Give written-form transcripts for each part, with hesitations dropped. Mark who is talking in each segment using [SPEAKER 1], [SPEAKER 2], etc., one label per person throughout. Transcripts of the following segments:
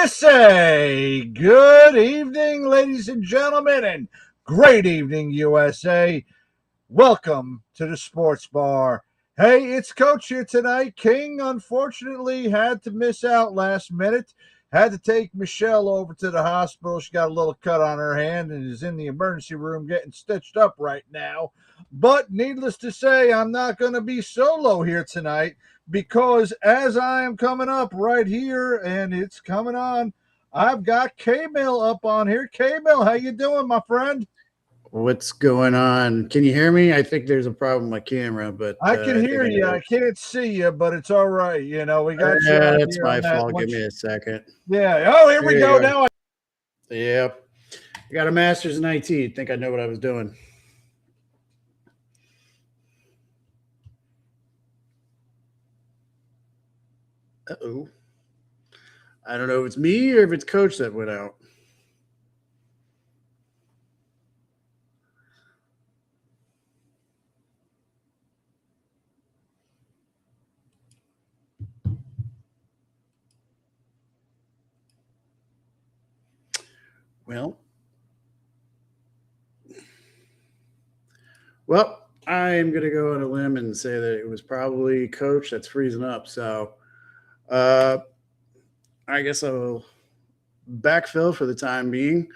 [SPEAKER 1] USA. Good evening, ladies and gentlemen, and great evening, USA. Welcome to the Sports Bar. Hey, it's Coach here tonight. King, unfortunately, had to miss out last minute. Had to take Michelle over to the hospital. She got a little cut on her hand and is in the emergency room getting stitched up right now. But needless to say, I'm not going to be solo here tonight, because as I am coming up right here, and it's coming on, I've got K-Mill up on here. K-Mill, how you doing, my friend?
[SPEAKER 2] What's going on? Can you hear me? I think there's a problem with my camera, but
[SPEAKER 1] I can hear you. I can't see you, but it's all right. You know, we got you.
[SPEAKER 2] That's my fault. Give me a second.
[SPEAKER 1] Yeah. Oh, here we go. Now.
[SPEAKER 2] Yep. I got a master's in IT. Think I know what I was doing. Uh-oh. I don't know if it's me or if it's Coach that went out. Well, I'm going to go on a limb and say that it was probably Coach that's freezing up. So I guess I'll backfill for the time being.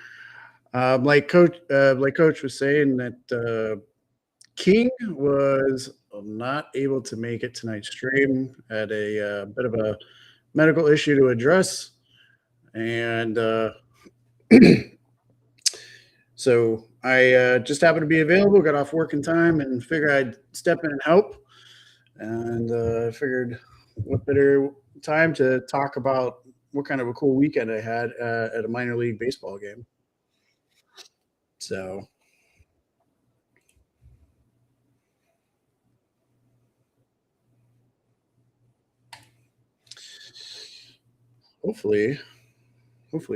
[SPEAKER 2] Like Coach was saying, that King was not able to make it tonight's stream. Had a bit of a medical issue to address, and so I just happened to be available. Got off work in time, and figured I'd step in and help. And figured what better time to talk about what kind of a cool weekend I had at a minor league baseball game. So hopefully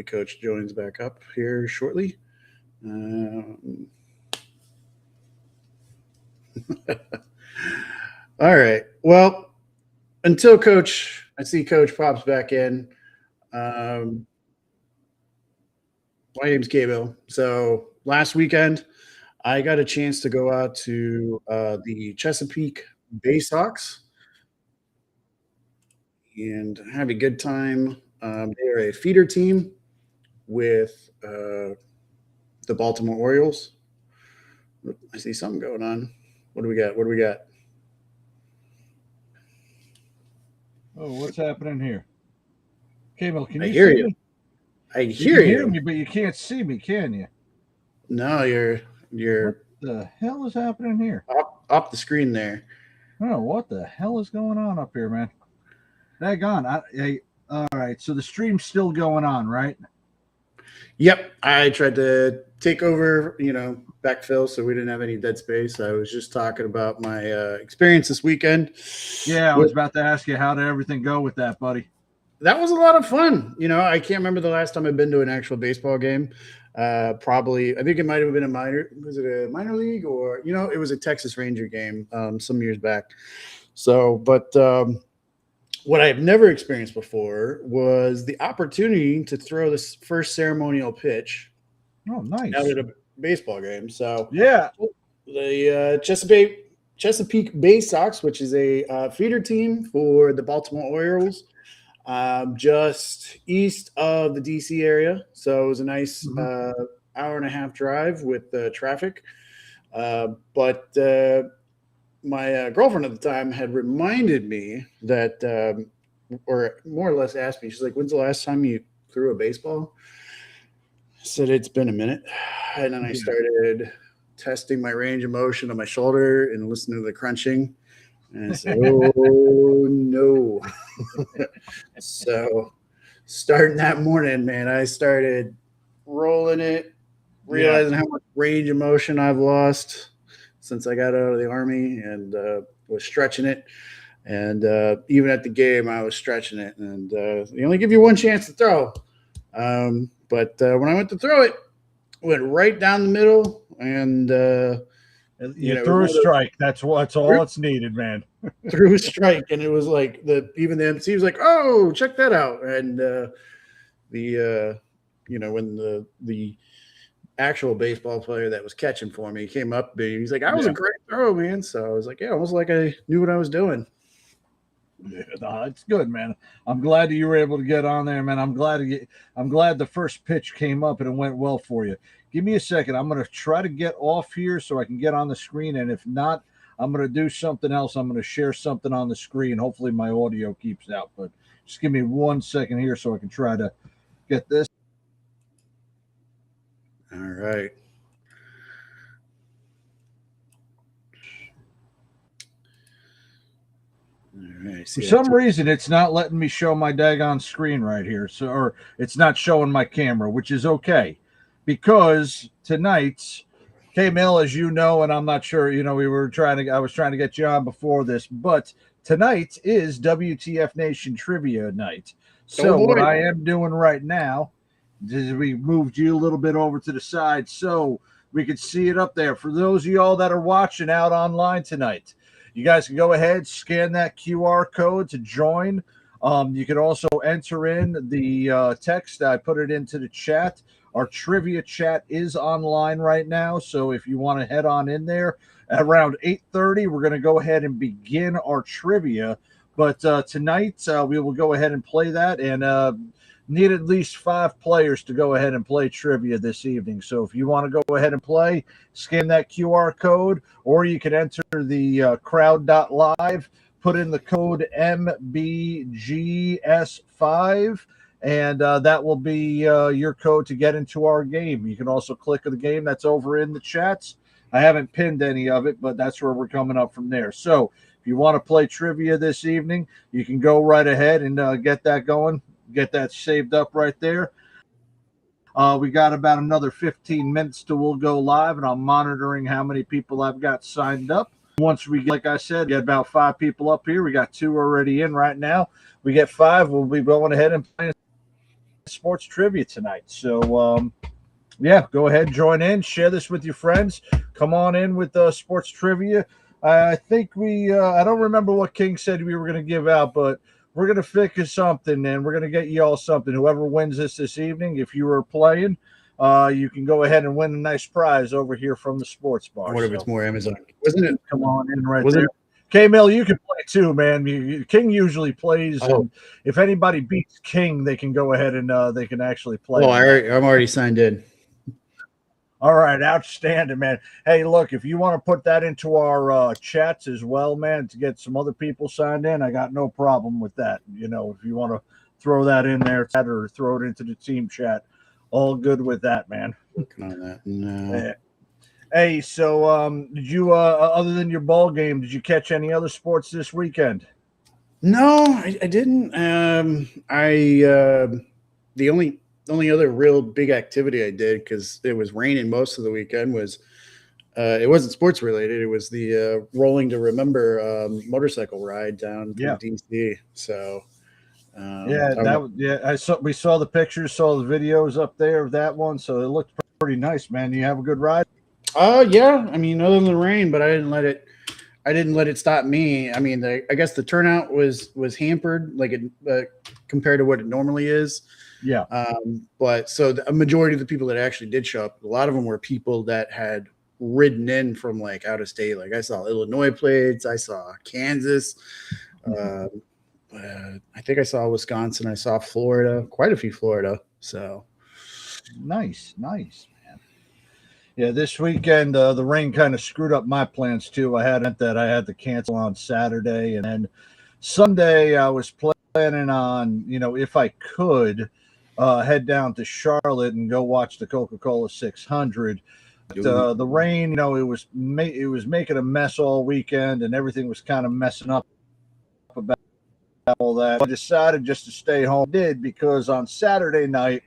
[SPEAKER 2] Coach joins back up here shortly. All right. Well, until I see Coach pops back in. My name's K-Mill. So last weekend, I got a chance to go out to the Chesapeake Bay Sox and have a good time. They're a feeder team with the Baltimore Orioles. I see something going on. What do we got?
[SPEAKER 1] Oh, what's happening here? K-Mill, can you
[SPEAKER 2] hear
[SPEAKER 1] see
[SPEAKER 2] you?
[SPEAKER 1] me?
[SPEAKER 2] I hear
[SPEAKER 1] me, but you can't see me, can you?
[SPEAKER 2] No, you're.
[SPEAKER 1] What the hell is happening here?
[SPEAKER 2] Up the screen there.
[SPEAKER 1] Oh, what the hell is going on up here, man? Daggone. All right, so the stream's still going on, right?
[SPEAKER 2] Yep. I tried to take over, backfill, so we didn't have any dead space. I was just talking about my experience this weekend.
[SPEAKER 1] Yeah, I was about to ask you, how did everything go with that, buddy?
[SPEAKER 2] That was a lot of fun. I can't remember the last time I've been to an actual baseball game. Probably, I think it might have been was it a minor league, or, it was a Texas Ranger game some years back. So, but what I've never experienced before was the opportunity to throw this first ceremonial pitch.
[SPEAKER 1] Oh, nice.
[SPEAKER 2] Out at a baseball game. So,
[SPEAKER 1] yeah,
[SPEAKER 2] the Chesapeake Bay Sox, which is a feeder team for the Baltimore Orioles, just east of the DC area. So it was a nice hour and a half drive with traffic. But my girlfriend at the time had reminded me that, or more or less asked me, she's like, when's the last time you threw a baseball? I said, it's been a minute. And then I started testing my range of motion on my shoulder and listening to the crunching. And I said, oh, no. So starting that morning, man, I started rolling it, realizing how much range of motion I've lost since I got out of the Army, and was stretching it. And even at the game, I was stretching it. And they only give you one chance to throw. But when I went to throw it, went right down the middle, and
[SPEAKER 1] you threw a strike. That's all it's needed, man.
[SPEAKER 2] Threw a strike, and it was like even the MC was like, "Oh, check that out!" And when the actual baseball player that was catching for me came up to me. He's like, "I was a great throw, man." So I was like, "Yeah, almost like I knew what I was doing."
[SPEAKER 1] Yeah, no, it's good, man. I'm glad that you were able to get on there, man. I'm glad the first pitch came up and it went well for you. Give me a second. I'm going to try to get off here so I can get on the screen, and if not, I'm going to do something else. I'm going to share something on the screen. Hopefully my audio keeps out, but just give me 1 second here so I can try to get this.
[SPEAKER 2] All right.
[SPEAKER 1] For some reason, it's not letting me show my daggone screen right here. So, or it's not showing my camera, which is okay, because tonight's K-Mill, as you know, and I'm not sure, I was trying to get you on before this, but tonight is WTF Nation Trivia night. So what I am doing right now is we moved you a little bit over to the side so we could see it up there. For those of y'all that are watching out online tonight, you guys can go ahead, scan that QR code to join. You can also enter in the text. I put it into the chat. Our trivia chat is online right now, so if you want to head on in there, at around 8:30, we're going to go ahead and begin our trivia. But tonight, we will go ahead and play that, and need at least 5 players to go ahead and play trivia this evening. So if you want to go ahead and play, scan that QR code, or you can enter the crowd.live, put in the code MBGS5, and that will be your code to get into our game. You can also click the game that's over in the chats. I haven't pinned any of it, but that's where we're coming up from there. So if you want to play trivia this evening, you can go right ahead and get that going. Get that saved up right there. We got about another 15 minutes till we'll go live, and I'm monitoring how many people I've got signed up. Once we get, like I said, get about 5 people up here. We got 2 already in right now. We get 5. We'll be going ahead and playing sports trivia tonight. So, yeah, go ahead, join in, share this with your friends. Come on in with sports trivia. I think I don't remember what King said we were going to give out, but we're going to figure something, and we're going to get you all something. Whoever wins this evening, if you were playing, you can go ahead and win a nice prize over here from the sports bar.
[SPEAKER 2] I wonder if it's more Amazon. Wasn't it?
[SPEAKER 1] Come on in right there. K-Mill, you can play too, man. King usually plays, and if anybody beats King, they can go ahead and they can actually play.
[SPEAKER 2] Oh, I'm already signed in.
[SPEAKER 1] All right, outstanding, man. Hey, look, if you want to put that into our chats as well, man, to get some other people signed in, I got no problem with that. If you want to throw that in there or throw it into the team chat, all good with that, man.
[SPEAKER 2] Working on that. No.
[SPEAKER 1] Hey, so did you, other than your ball game, did you catch any other sports this weekend?
[SPEAKER 2] No, I didn't. The only other real big activity I did, because it was raining most of the weekend, was it wasn't sports related. It was the Rolling to Remember motorcycle ride down from DC. So
[SPEAKER 1] we saw the pictures, saw the videos up there of that one, so it looked pretty nice, man. You have a good ride?
[SPEAKER 2] Yeah. I mean, other than the rain, but I didn't let it stop me. I mean, I guess the turnout was hampered, like compared to what it normally is.
[SPEAKER 1] Yeah.
[SPEAKER 2] But so a majority of the people that actually did show up, a lot of them were people that had ridden in from like out of state. Like I saw Illinois plates, I saw Kansas, I think I saw Wisconsin, I saw Florida, quite a few Florida. So
[SPEAKER 1] nice, man. Yeah, this weekend the rain kind of screwed up my plans too. I had to cancel on Saturday, and then Sunday I was planning on, if I could, head down to Charlotte and go watch the Coca-Cola 600. But, the rain, it was making a mess all weekend, and everything was kind of messing up about all that. I decided just to stay home. Because on Saturday night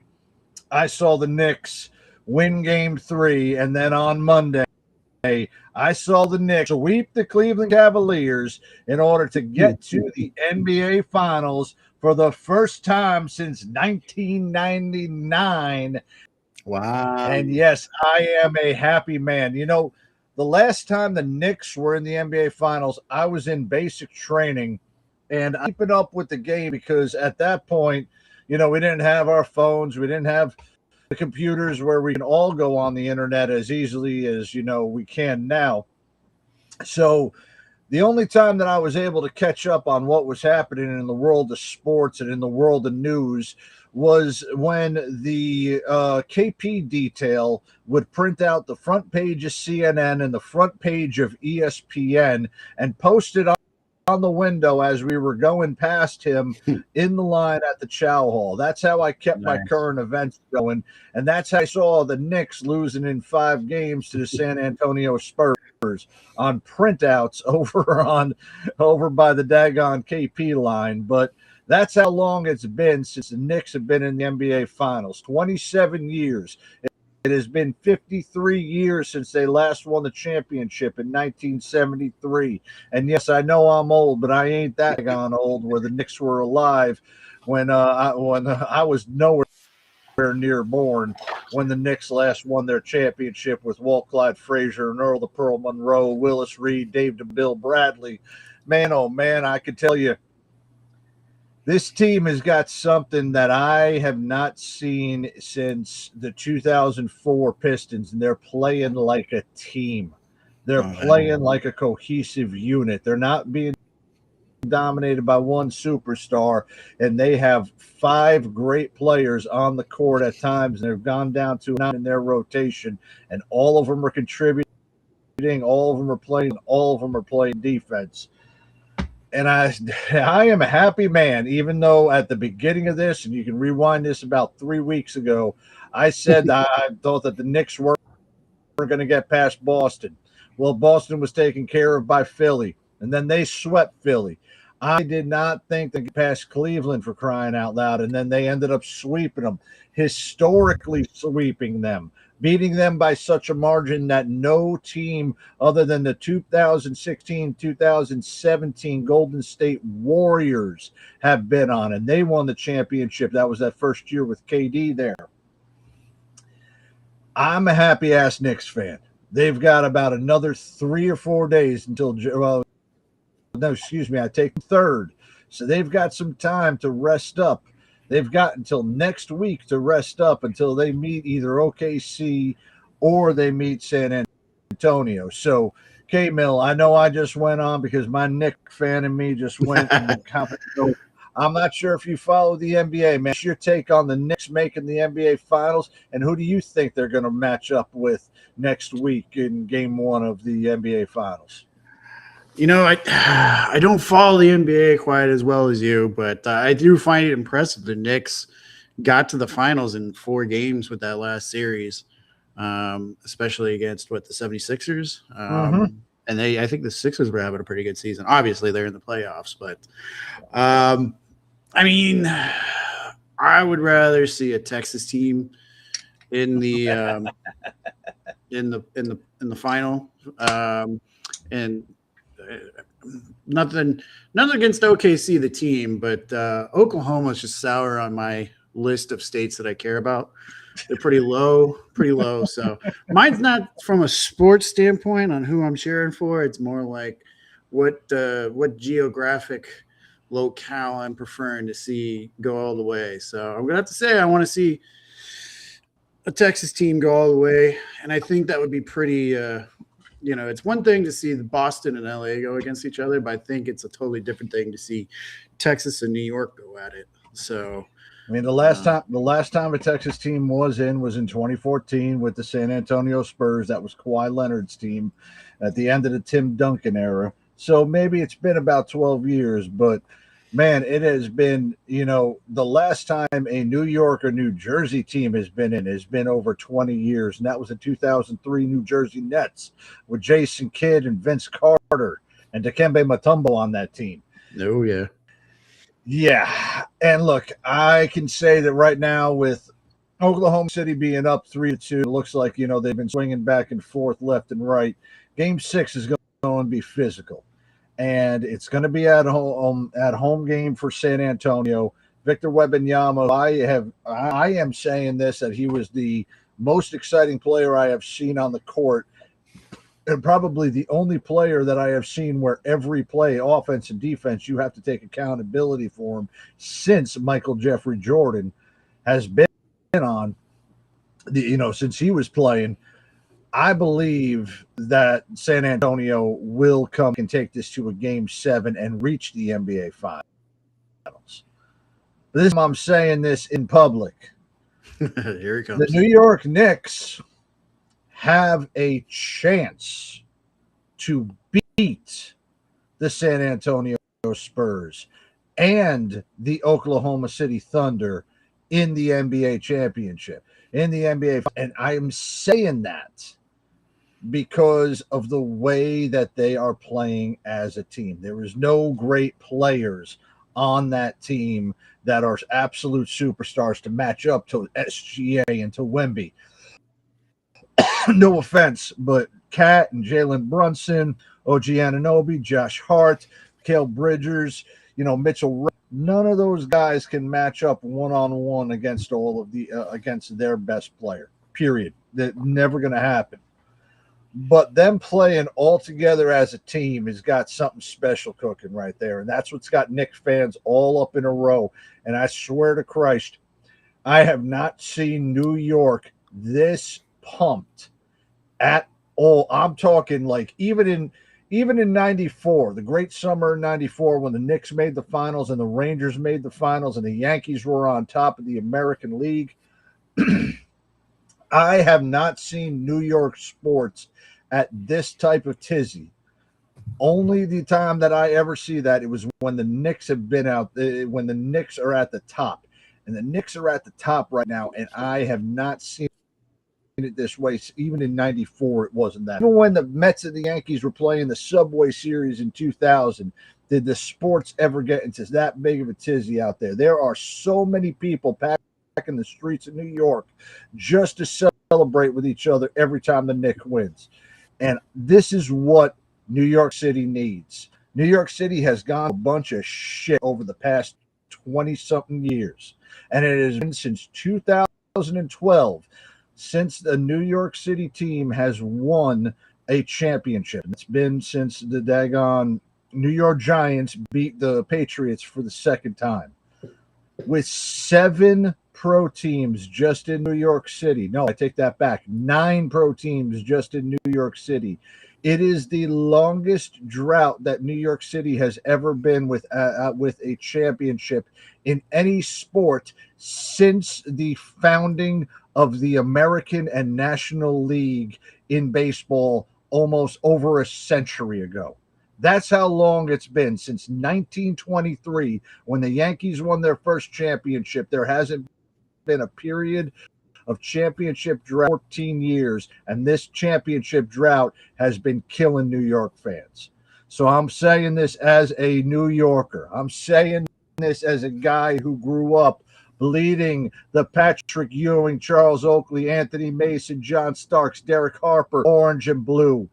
[SPEAKER 1] I saw the Knicks win Game 3, and then on Monday I saw the Knicks sweep the Cleveland Cavaliers in order to get to the NBA Finals for the first time since 1999.
[SPEAKER 2] Wow.
[SPEAKER 1] And yes, I am a happy man. The last time the Knicks were in the NBA Finals, I was in basic training, and I keep it up with the game because at that point, we didn't have our phones. We didn't have the computers where we can all go on the internet as easily as, we can now. So the only time that I was able to catch up on what was happening in the world of sports and in the world of news was when the KP detail would print out the front page of CNN and the front page of ESPN and post it on the window as we were going past him in the line at the Chow Hall. That's how I kept my current events going. And that's how I saw the Knicks losing in 5 games to the San Antonio Spurs on printouts over by the daggone KP line. But that's how long it's been since the Knicks have been in the NBA Finals. 27 years. It has been 53 years since they last won the championship in 1973. And yes, I know I'm old, but I ain't that gone old where the Knicks were alive when I was nowhere near born when the Knicks last won their championship with Walt Clyde Frazier and Earl the Pearl Monroe, Willis Reed, Dave DeBill Bradley. Man, oh man, I could tell you, this team has got something that I have not seen since the 2004 Pistons, and they're playing like a team. They're playing like a cohesive unit. They're not being dominated by one superstar, and they have 5 great players on the court at times, and they've gone down to 9 in their rotation, and all of them are contributing, all of them are playing, all of them are playing defense. And I am a happy man, even though at the beginning of this, and you can rewind this about 3 weeks ago, I said that I thought that the Knicks weren't going to get past Boston. Well, Boston was taken care of by Philly, and then they swept Philly. I did not think they could pass Cleveland, for crying out loud, and then they ended up sweeping them, historically sweeping them, beating them by such a margin that no team other than the 2016-2017 Golden State Warriors have been on, and they won the championship. That was that first year with KD there. I'm a happy-ass Knicks fan. They've got about another 3 or 4 days until I take third. So they've got some time to rest up. They've got until next week to rest up until they meet either OKC or they meet San Antonio. So, K-Mill, I know I just went on because my Knick fan and me just went. I'm not sure if you follow the NBA, man. What's your take on the Knicks making the NBA Finals, and who do you think they're going to match up with next week in Game 1 of the NBA Finals?
[SPEAKER 2] I don't follow the NBA quite as well as you, but I do find it impressive the Knicks got to the finals in 4 games with that last series, especially against, the 76ers. And I think the Sixers were having a pretty good season. Obviously, they're in the playoffs, but I would rather see a Texas team in the in the final. And nothing against OKC, the team, but Oklahoma's just sour on my list of states that I care about. They're pretty low. So mine's not from a sports standpoint on who I'm cheering for. It's more like what geographic locale I'm preferring to see go all the way. So I'm gonna have to say I want to see a Texas team go all the way, and I think that would be pretty. It's one thing to see the Boston and LA go against each other, but I think it's a totally different thing to see Texas and New York go at it. So,
[SPEAKER 1] the last time a Texas team was in 2014 with the San Antonio Spurs. That was Kawhi Leonard's team at the end of the Tim Duncan era. So maybe it's been about 12 years, but man, it has been, the last time a New York or New Jersey team has been over 20 years. And that was the 2003 New Jersey Nets with Jason Kidd and Vince Carter and Dikembe Mutombo on that team.
[SPEAKER 2] Oh, yeah.
[SPEAKER 1] Yeah. And look, I can say that right now with Oklahoma City being up 3-2, it looks like, they've been swinging back and forth left and right. Game 6 is going to be physical. And it's going to be at home game for San Antonio. Victor Wembanyama, I am saying this, that he was the most exciting player I have seen on the court and probably the only player that I have seen where every play, offense and defense, you have to take accountability for him since Michael Jeffrey Jordan has been on since he was playing. I believe that San Antonio will come and take this to a game 7 and reach the NBA Finals. This time I'm saying this in public.
[SPEAKER 2] Here he comes.
[SPEAKER 1] The New York Knicks have a chance to beat the San Antonio Spurs and the Oklahoma City Thunder in the NBA championship, in the NBA. And I am saying that because of the way that they are playing as a team. There is no great players on that team that are absolute superstars to match up to SGA and to Wemby. No offense, but Kat and Jalen Brunson, OG Anunoby, Josh Hart, Cale Bridgers, Mitchell. None of those guys can match up one-on-one against all of against their best player. Period. That's never going to happen. But them playing all together as a team has got something special cooking right there. And that's what's got Knicks fans all up in a row. And I swear to Christ, I have not seen New York this pumped at all. I'm talking like even in 94, the great summer of 94, when the Knicks made the finals and the Rangers made the finals and the Yankees were on top of the American League. I have not seen New York sports at this type of tizzy. Only the time that I ever see that, it was when the Knicks have been out, when the Knicks are at the top. And the Knicks are at the top right now, and I have not seen it this way. Even in 94, it wasn't that. Even when the Mets and the Yankees were playing the Subway Series in 2000, did the sports ever get into that big of a tizzy out there? There are so many people packed in the streets of New York just to celebrate with each other every time the Knicks wins. And this is what New York City needs. New York City has gone a bunch of shit over the past 20-something years. And it has been since 2012 since the New York City team has won a championship. It's been since the daggone New York Giants beat the Patriots for the second time. With 7 pro teams just in New York City. No, I take that back. 9 pro teams just in New York City. It is the longest drought that New York City has ever been with a championship in any sport since the founding of the American and National League in baseball almost over a century ago. That's how long it's been, since 1923, when the Yankees won their first championship. There hasn't been a period of championship drought 14 years, and this championship drought has been killing New York fans. So I'm saying this as a New Yorker. I'm saying this as a guy who grew up bleeding the Patrick Ewing, Charles Oakley, Anthony Mason, John Starks, Derek Harper, orange and blue.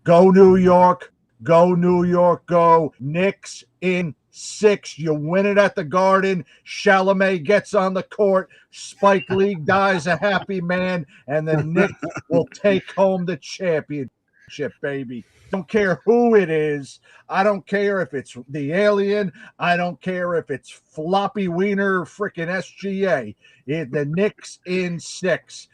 [SPEAKER 1] Go New York. Go New York, go. Knicks in 6. You win it at the Garden. Chalamet gets on the court. Spike Lee dies a happy man, and the Knicks will take home the championship, baby. Don't care who it is. I don't care if it's the Alien. I don't care if it's Floppy Wiener freaking SGA. The Knicks in 6.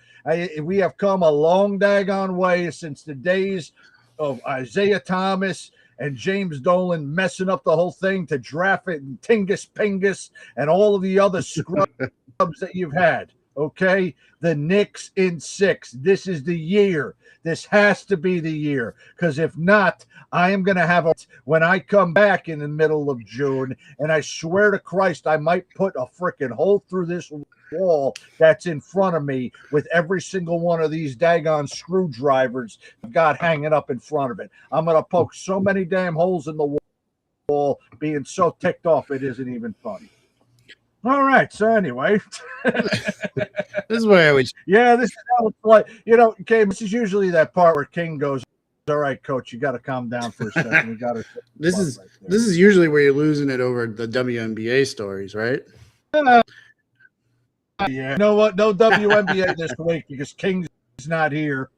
[SPEAKER 1] We have come a long daggone way since the days of Isaiah Thomas and James Dolan messing up the whole thing to draft it and Tingus Pingus and all of the other scrubs that you've had. Okay, the Knicks in 6. This is the year. This has to be the year, because if not, I am going to have when I come back in the middle of June, and I swear to Christ, I might put a freaking hole through this wall that's in front of me with every single one of these daggone screwdrivers I've got hanging up in front of it. I'm going to poke so many damn holes in the wall, being so ticked off it isn't even funny. All right, so anyway.
[SPEAKER 2] This is where I was.
[SPEAKER 1] Yeah, this is how it's like. Okay, this is usually that part where King goes, all right, coach, you got to calm down for a second. We got to.
[SPEAKER 2] This is usually where you're losing it over the WNBA stories, right?
[SPEAKER 1] Yeah. You know what? No WNBA this week because King's not here.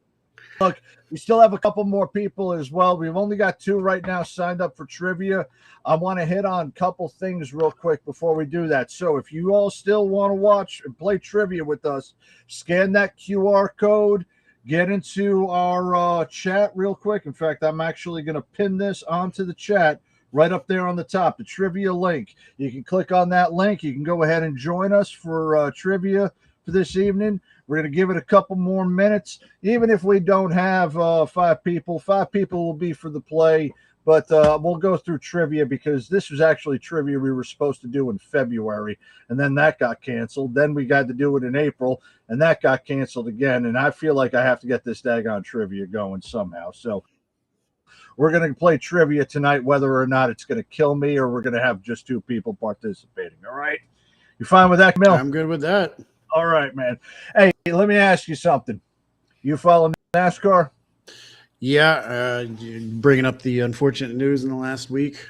[SPEAKER 1] Look, we still have a couple more people as well. We've only got 2 right now signed up for trivia. I want to hit on a couple things real quick before we do that. So if you all still want to watch and play trivia with us, scan that QR code, get into our chat real quick. In fact, I'm actually going to pin this onto the chat right up there on the top, the trivia link. You can click on that link. You can go ahead and join us for trivia for this evening. We're going to give it a couple more minutes. Even if we don't have 5 people will be for the play. But we'll go through trivia because this was actually trivia we were supposed to do in February, and then that got canceled. Then we got to do it in April, and that got canceled again. And I feel like I have to get this daggone trivia going somehow. So we're going to play trivia tonight, whether or not it's going to kill me or we're going to have just 2 people participating. All right? You fine with that, Camille?
[SPEAKER 2] I'm good with that.
[SPEAKER 1] All right, man. Hey, let me ask you something. You follow NASCAR?
[SPEAKER 2] Yeah, bringing up the unfortunate news in the last week.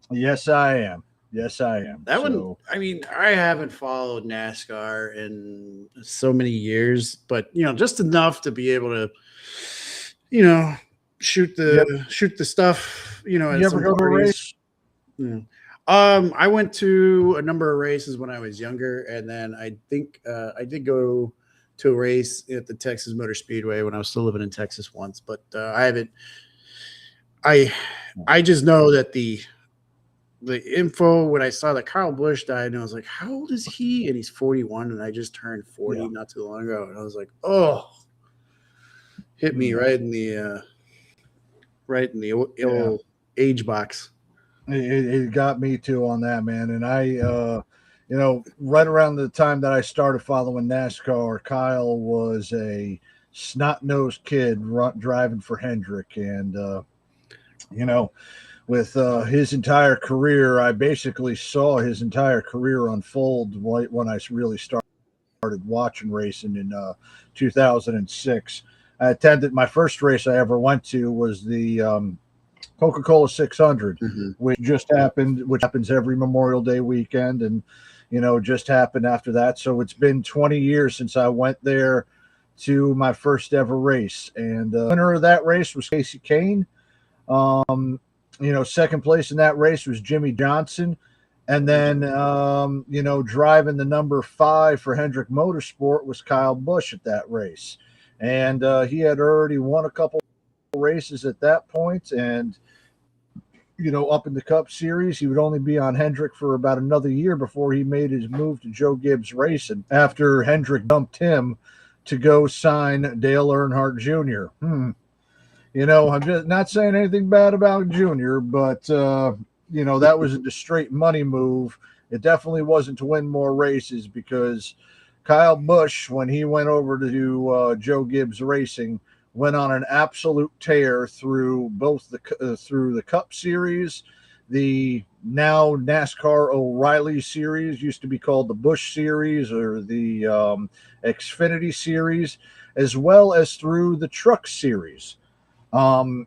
[SPEAKER 1] Yes, I am.
[SPEAKER 2] That one, I mean, I haven't followed NASCAR in so many years, but just enough to be able to, shoot the stuff.
[SPEAKER 1] You ever go to a race?
[SPEAKER 2] Yeah. I went to a number of races when I was younger, and then I think I did go to a race at the Texas Motor Speedway when I was still living in Texas once, but I haven't. I just know that the info when I saw that Kyle Busch died, and I was like, "How old is he?" And he's 41, and I just turned 40 not too long ago, and I was like, "Oh, hit me right in the ill age box."
[SPEAKER 1] It got me too on that, man. And I, right around the time that I started following NASCAR, Kyle was a snot-nosed kid driving for Hendrick. And, with his entire career, I basically saw his entire career unfold when I really started watching racing in 2006. I attended my first race I ever went to was the Coca-Cola 600, which happens every Memorial Day weekend, and just happened after that. So it's been 20 years since I went there to my first ever race, and the winner of that race was Casey Kane. Second place in that race was Jimmy Johnson, and then driving the number 5 for Hendrick Motorsport was Kyle Busch at that race, and he had already won a couple races at that point, and up in the Cup Series, he would only be on Hendrick for about another year before he made his move to Joe Gibbs Racing after Hendrick dumped him to go sign Dale Earnhardt Jr. I'm just not saying anything bad about Jr., but that was a straight money move. It definitely wasn't to win more races, because Kyle Busch, when he went over to Joe Gibbs Racing, went on an absolute tear through both through the Cup Series, the now NASCAR O'Reilly Series, used to be called the Busch Series, or the Xfinity Series, as well as through the Truck Series. For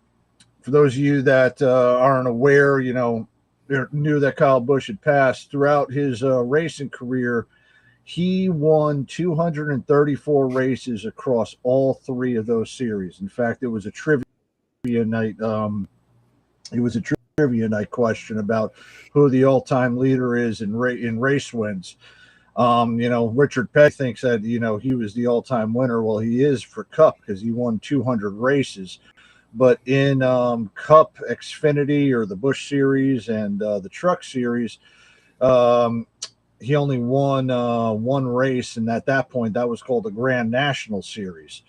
[SPEAKER 1] those of you that aren't aware, knew that Kyle Busch had passed, throughout his racing career, he won 234 races across all 3 of those series. In fact, it was a trivia night. Trivia night question about who the all-time leader is in race wins. Richard Petty thinks that he was the all-time winner. Well, he is for Cup because he won 200 races. But in Cup, Xfinity, or the Busch Series, and the Truck Series, he only won one race, and at that point, that was called the Grand National Series.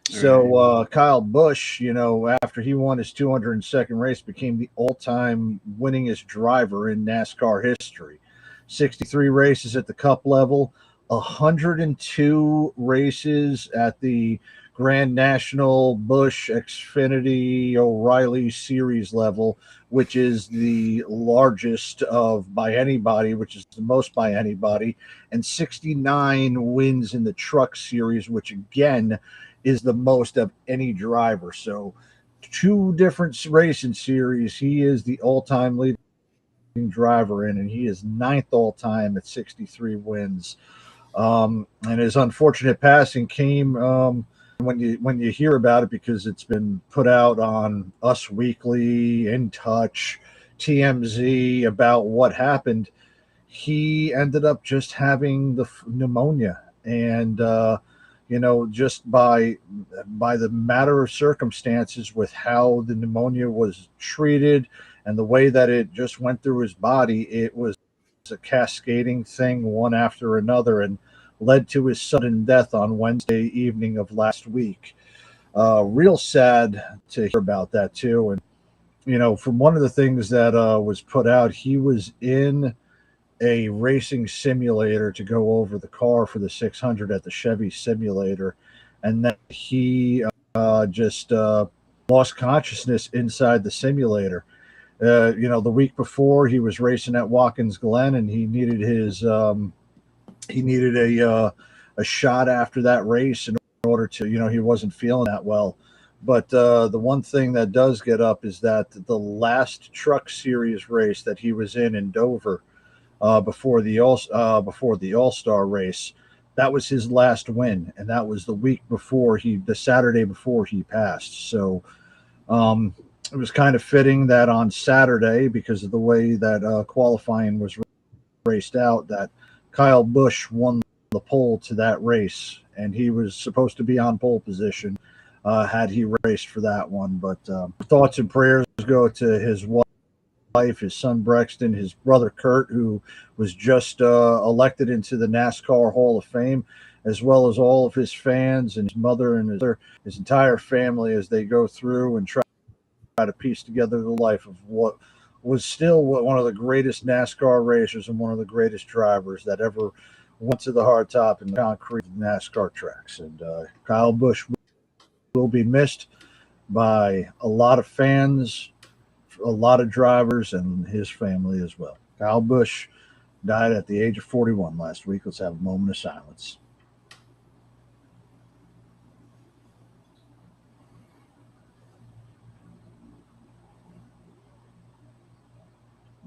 [SPEAKER 1] So Kyle Busch, after he won his 202nd race, became the all-time winningest driver in NASCAR history. 63 races at the Cup level, 102 races at the Grand National, Busch, Xfinity, O'Reilly Series level, which is the largest by anybody, which is the most by anybody, and 69 wins in the Truck Series, which again is the most of any driver. So 2 different racing series, he is the all-time leading driver in, and he is 9th all-time at 63 wins. And his unfortunate passing came when you hear about it, because it's been put out on Us Weekly, In Touch, TMZ about what happened, he ended up just having the pneumonia, and just by the matter of circumstances with how the pneumonia was treated and the way that it just went through his body, it was a cascading thing, one after another, and led to his sudden death on Wednesday evening of last week. Real sad to hear about that too. And from one of the things that was put out, he was in a racing simulator to go over the car for the 600 at the Chevy simulator, and then he just lost consciousness inside the simulator. The week before, he was racing at Watkins Glen, and he needed a shot after that race in order to, he wasn't feeling that well. But the one thing that does get up is that the last Truck Series race that he was in Dover, before the All-Star race, that was his last win, and that was the Saturday before he passed. So it was kind of fitting that on Saturday, because of the way that qualifying was raced out, that Kyle Busch won the pole to that race, and he was supposed to be on pole position had he raced for that one. But thoughts and prayers go to his wife, his son Brexton, his brother Kurt, who was just elected into the NASCAR Hall of Fame, as well as all of his fans and his mother and his entire family, as they go through and try to piece together the life of what was still one of the greatest NASCAR racers and one of the greatest drivers that ever went to the hardtop and the concrete NASCAR tracks. And Kyle Busch will be missed by a lot of fans, a lot of drivers, and his family as well. Kyle Busch died at the age of 41 last week. Let's have a moment of silence.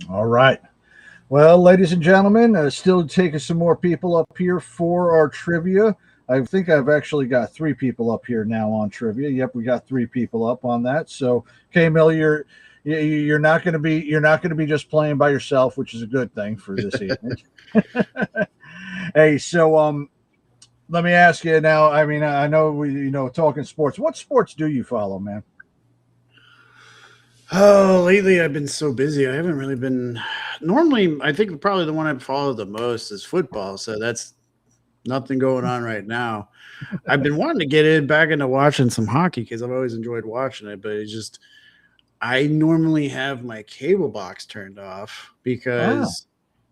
[SPEAKER 1] All right. Well, ladies and gentlemen, still taking some more people up here for our trivia. I think I've actually got 3 people up here now on trivia. Yep, we got 3 people up on that. So, K-Mill, you're not going to be just playing by yourself, which is a good thing for this evening. Hey, so let me ask you now. I mean, I know talking sports. What sports do you follow, man?
[SPEAKER 2] Oh, lately I've been so busy. I haven't really been. Normally, I think probably the one I follow the most is football. So that's nothing going on right now. I've been wanting to get back into watching some hockey because I've always enjoyed watching it, but it's just I normally have my cable box turned off because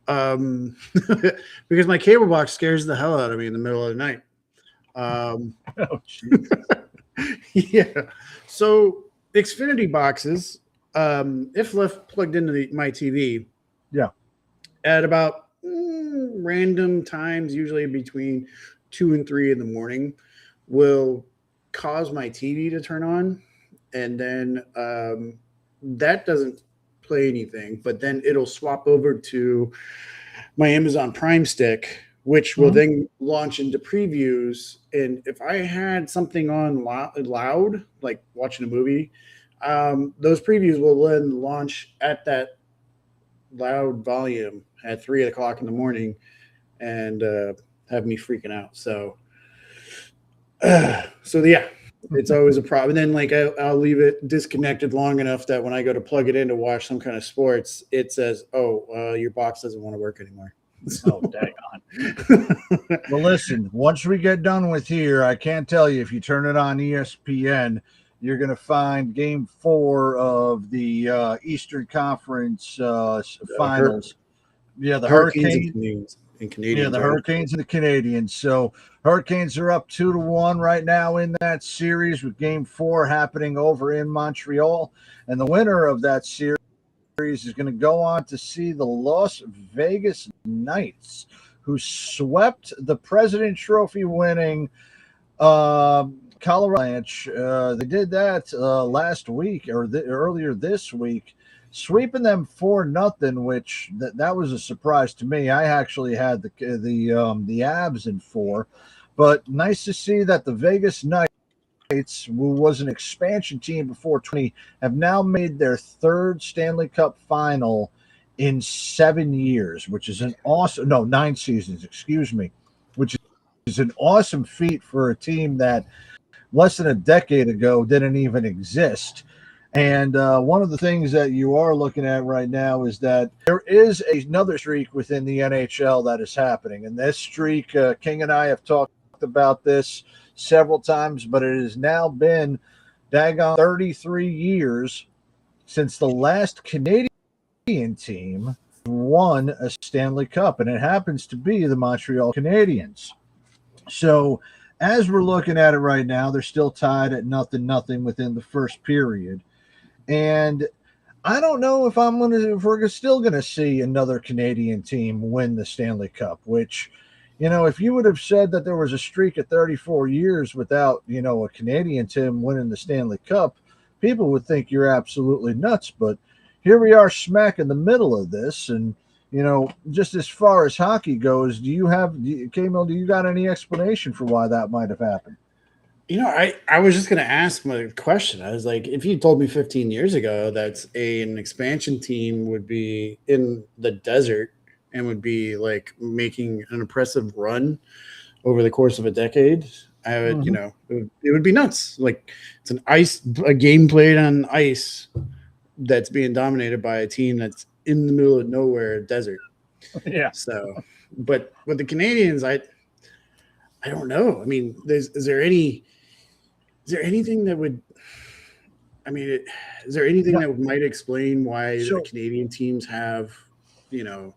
[SPEAKER 2] because my cable box scares the hell out of me in the middle of the night. Yeah. So Xfinity boxes, if left plugged into my TV, at about random times, usually between 2 and 3 in the morning, will cause my TV to turn on, and then that doesn't play anything, but then it'll swap over to my Amazon Prime stick, which will then launch into previews. And if I had something on loud, like watching a movie, those previews will then launch at that loud volume at 3 o'clock in the morning and have me freaking out. So yeah, it's always a problem. And then I'll leave it disconnected long enough that when I go to plug it in to watch some kind of sports, it says, your box doesn't want to work anymore.
[SPEAKER 1] Oh, dang on. Well, listen, once we get done with here, I can't tell you, if you turn it on ESPN, you're going to find Game 4 of the Eastern Conference Finals. The Hurricanes
[SPEAKER 2] and Canadians.
[SPEAKER 1] The Hurricanes and the Canadians. So Hurricanes are up 2-1 right now in that series, with Game 4 happening over in Montreal. And the winner of that series is going to go on to see the Las Vegas Knights, who swept the President Trophy winning Colorado Avalanche. They did that last week or earlier this week, sweeping them 4-0, which that was a surprise to me. I actually had the Avs in 4, but nice to see that the Vegas Knights who was an expansion team before 20, have now made their third Stanley Cup final in 7 years, which is an awesome, no, 9 seasons, excuse me, which is an awesome feat for a team that less than a decade ago didn't even exist. And one of the things that you are looking at right now is that there is another streak within the NHL that is happening. And this streak, King and I have talked about this several times, but it has now been daggone 33 years since the last Canadian team won a Stanley Cup, and it happens to be the Montreal Canadiens. So as we're looking at it right now, they're still tied at 0-0 within the first period. And I don't know if we're still gonna see another Canadian team win the Stanley Cup, which, if you would have said that there was a streak of 34 years without, a Canadian team winning the Stanley Cup, people would think you're absolutely nuts. But here we are smack in the middle of this. And, just as far as hockey goes, K-Mill, do you got any explanation for why that might have happened?
[SPEAKER 2] I was just going to ask my question. I was like, if you told me 15 years ago that an expansion team would be in the desert and would be like making an impressive run over the course of a decade, I would, it would be nuts. Like, it's a game played on ice that's being dominated by a team that's in the middle of nowhere, desert.
[SPEAKER 1] Yeah.
[SPEAKER 2] So, but with the Canadians, I don't know. I mean, is there anything that would? Is there anything that might explain why the Canadian teams have, don't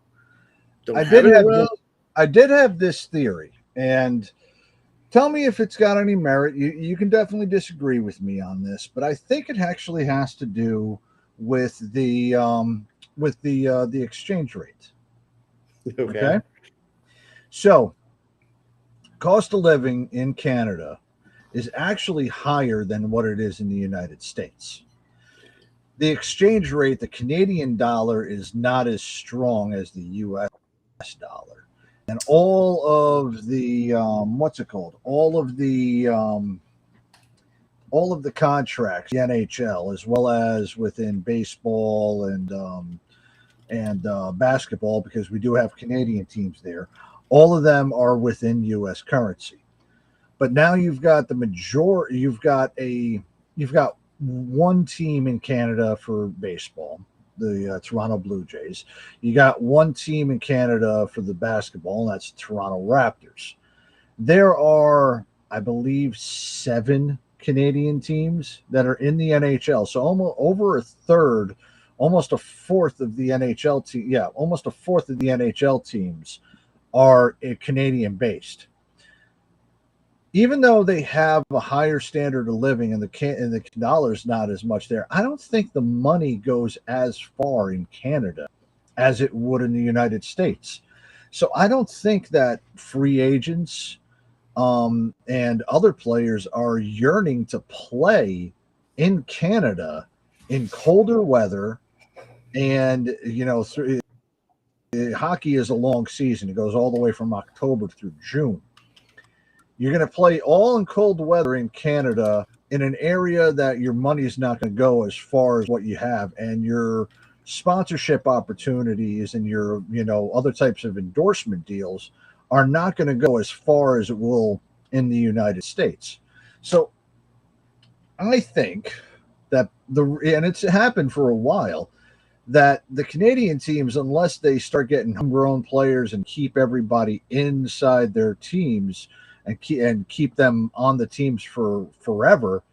[SPEAKER 2] have it well?
[SPEAKER 1] I did have this theory, and tell me if it's got any merit. You can definitely disagree with me on this, but I think it actually has to do with the exchange rate. Okay. So, cost of living in Canada is actually higher than what it is in the United States. The exchange rate, the Canadian dollar, is not as strong as the US dollar. And all of the all of the contracts, the NHL, as well as within baseball and basketball, because we do have Canadian teams there, all of them are within U.S. currency. But now you've got you've got one team in Canada for baseball, the Toronto Blue Jays. You got one team in Canada for the basketball, and that's the Toronto Raptors. There are, I believe, 7 Canadian teams that are in the NHL. So almost over a third, almost a fourth of the NHL team. Yeah, almost a fourth of the NHL teams are Canadian based. Even though they have a higher standard of living and the dollar's not as much there, I don't think the money goes as far in Canada as it would in the United States. So I don't think that free agents and other players are yearning to play in Canada in colder weather. And, hockey is a long season. It goes all the way from October through June. You're going to play all in cold weather in Canada in an area that your money is not going to go as far as what you have, and your sponsorship opportunities and your, other types of endorsement deals are not going to go as far as it will in the United States. So I think that and it's happened for a while, that the Canadian teams, unless they start getting homegrown players and keep everybody inside their teams and keep them on the teams for forever,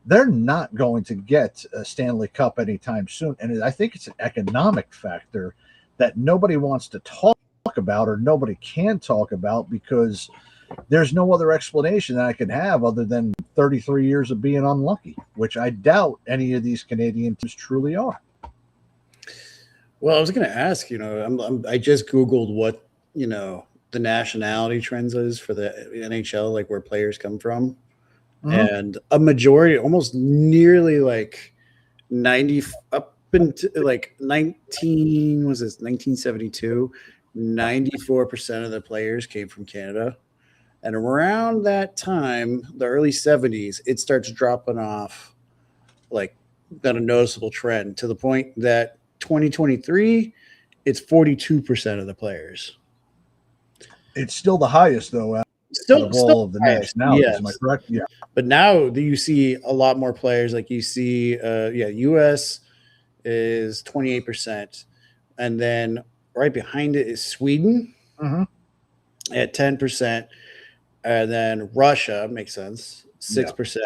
[SPEAKER 1] they're not going to get a Stanley Cup anytime soon. And I think it's an economic factor that nobody wants to talk about, or nobody can talk about, because there's no other explanation that I can have other than 33 years of being unlucky, which I doubt any of these Canadian teams truly are.
[SPEAKER 2] Well, I was going to ask, I just Googled what, the nationality trends is for the NHL, like where players come from. Mm-hmm. And a majority, almost nearly like 90 up into like 1972, 94% of the players came from Canada. And around that time, the early 70s, it starts dropping off like got a noticeable trend to the point that 2023, it's 42% of the players.
[SPEAKER 1] It's still the highest, though, out of all of the
[SPEAKER 2] highest,
[SPEAKER 1] nationalities.
[SPEAKER 2] yes.
[SPEAKER 1] Am I correct? Yeah.
[SPEAKER 2] But now you see a lot more players. Like you see, U.S. is 28%. And then right behind it is Sweden at 10%. And then Russia, makes sense, 6%.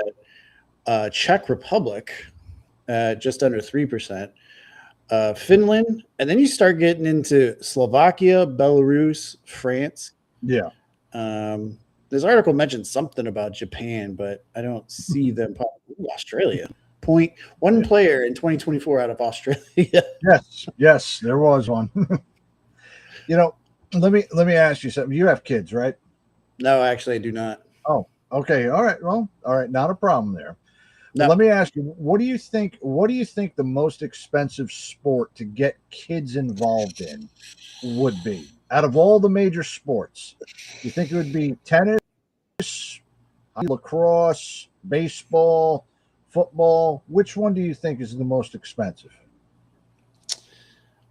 [SPEAKER 2] Czech Republic, just under 3%. Finland, and then you start getting into Slovakia, Belarus, France.
[SPEAKER 1] Yeah.
[SPEAKER 2] This article mentioned something about Japan, but I don't see them. Australia, one player in 2024 out of Australia.
[SPEAKER 1] Yes, there was one. Let me ask you something. You have kids, right?
[SPEAKER 2] No, actually, I do not.
[SPEAKER 1] Oh, okay. All right. Well, all right. Not a problem there.
[SPEAKER 2] No.
[SPEAKER 1] Let me ask you, what do you think the most expensive sport to get kids involved in would be out of all the major sports? You think it would be tennis, lacrosse, baseball, football? Which one do you think is the most expensive?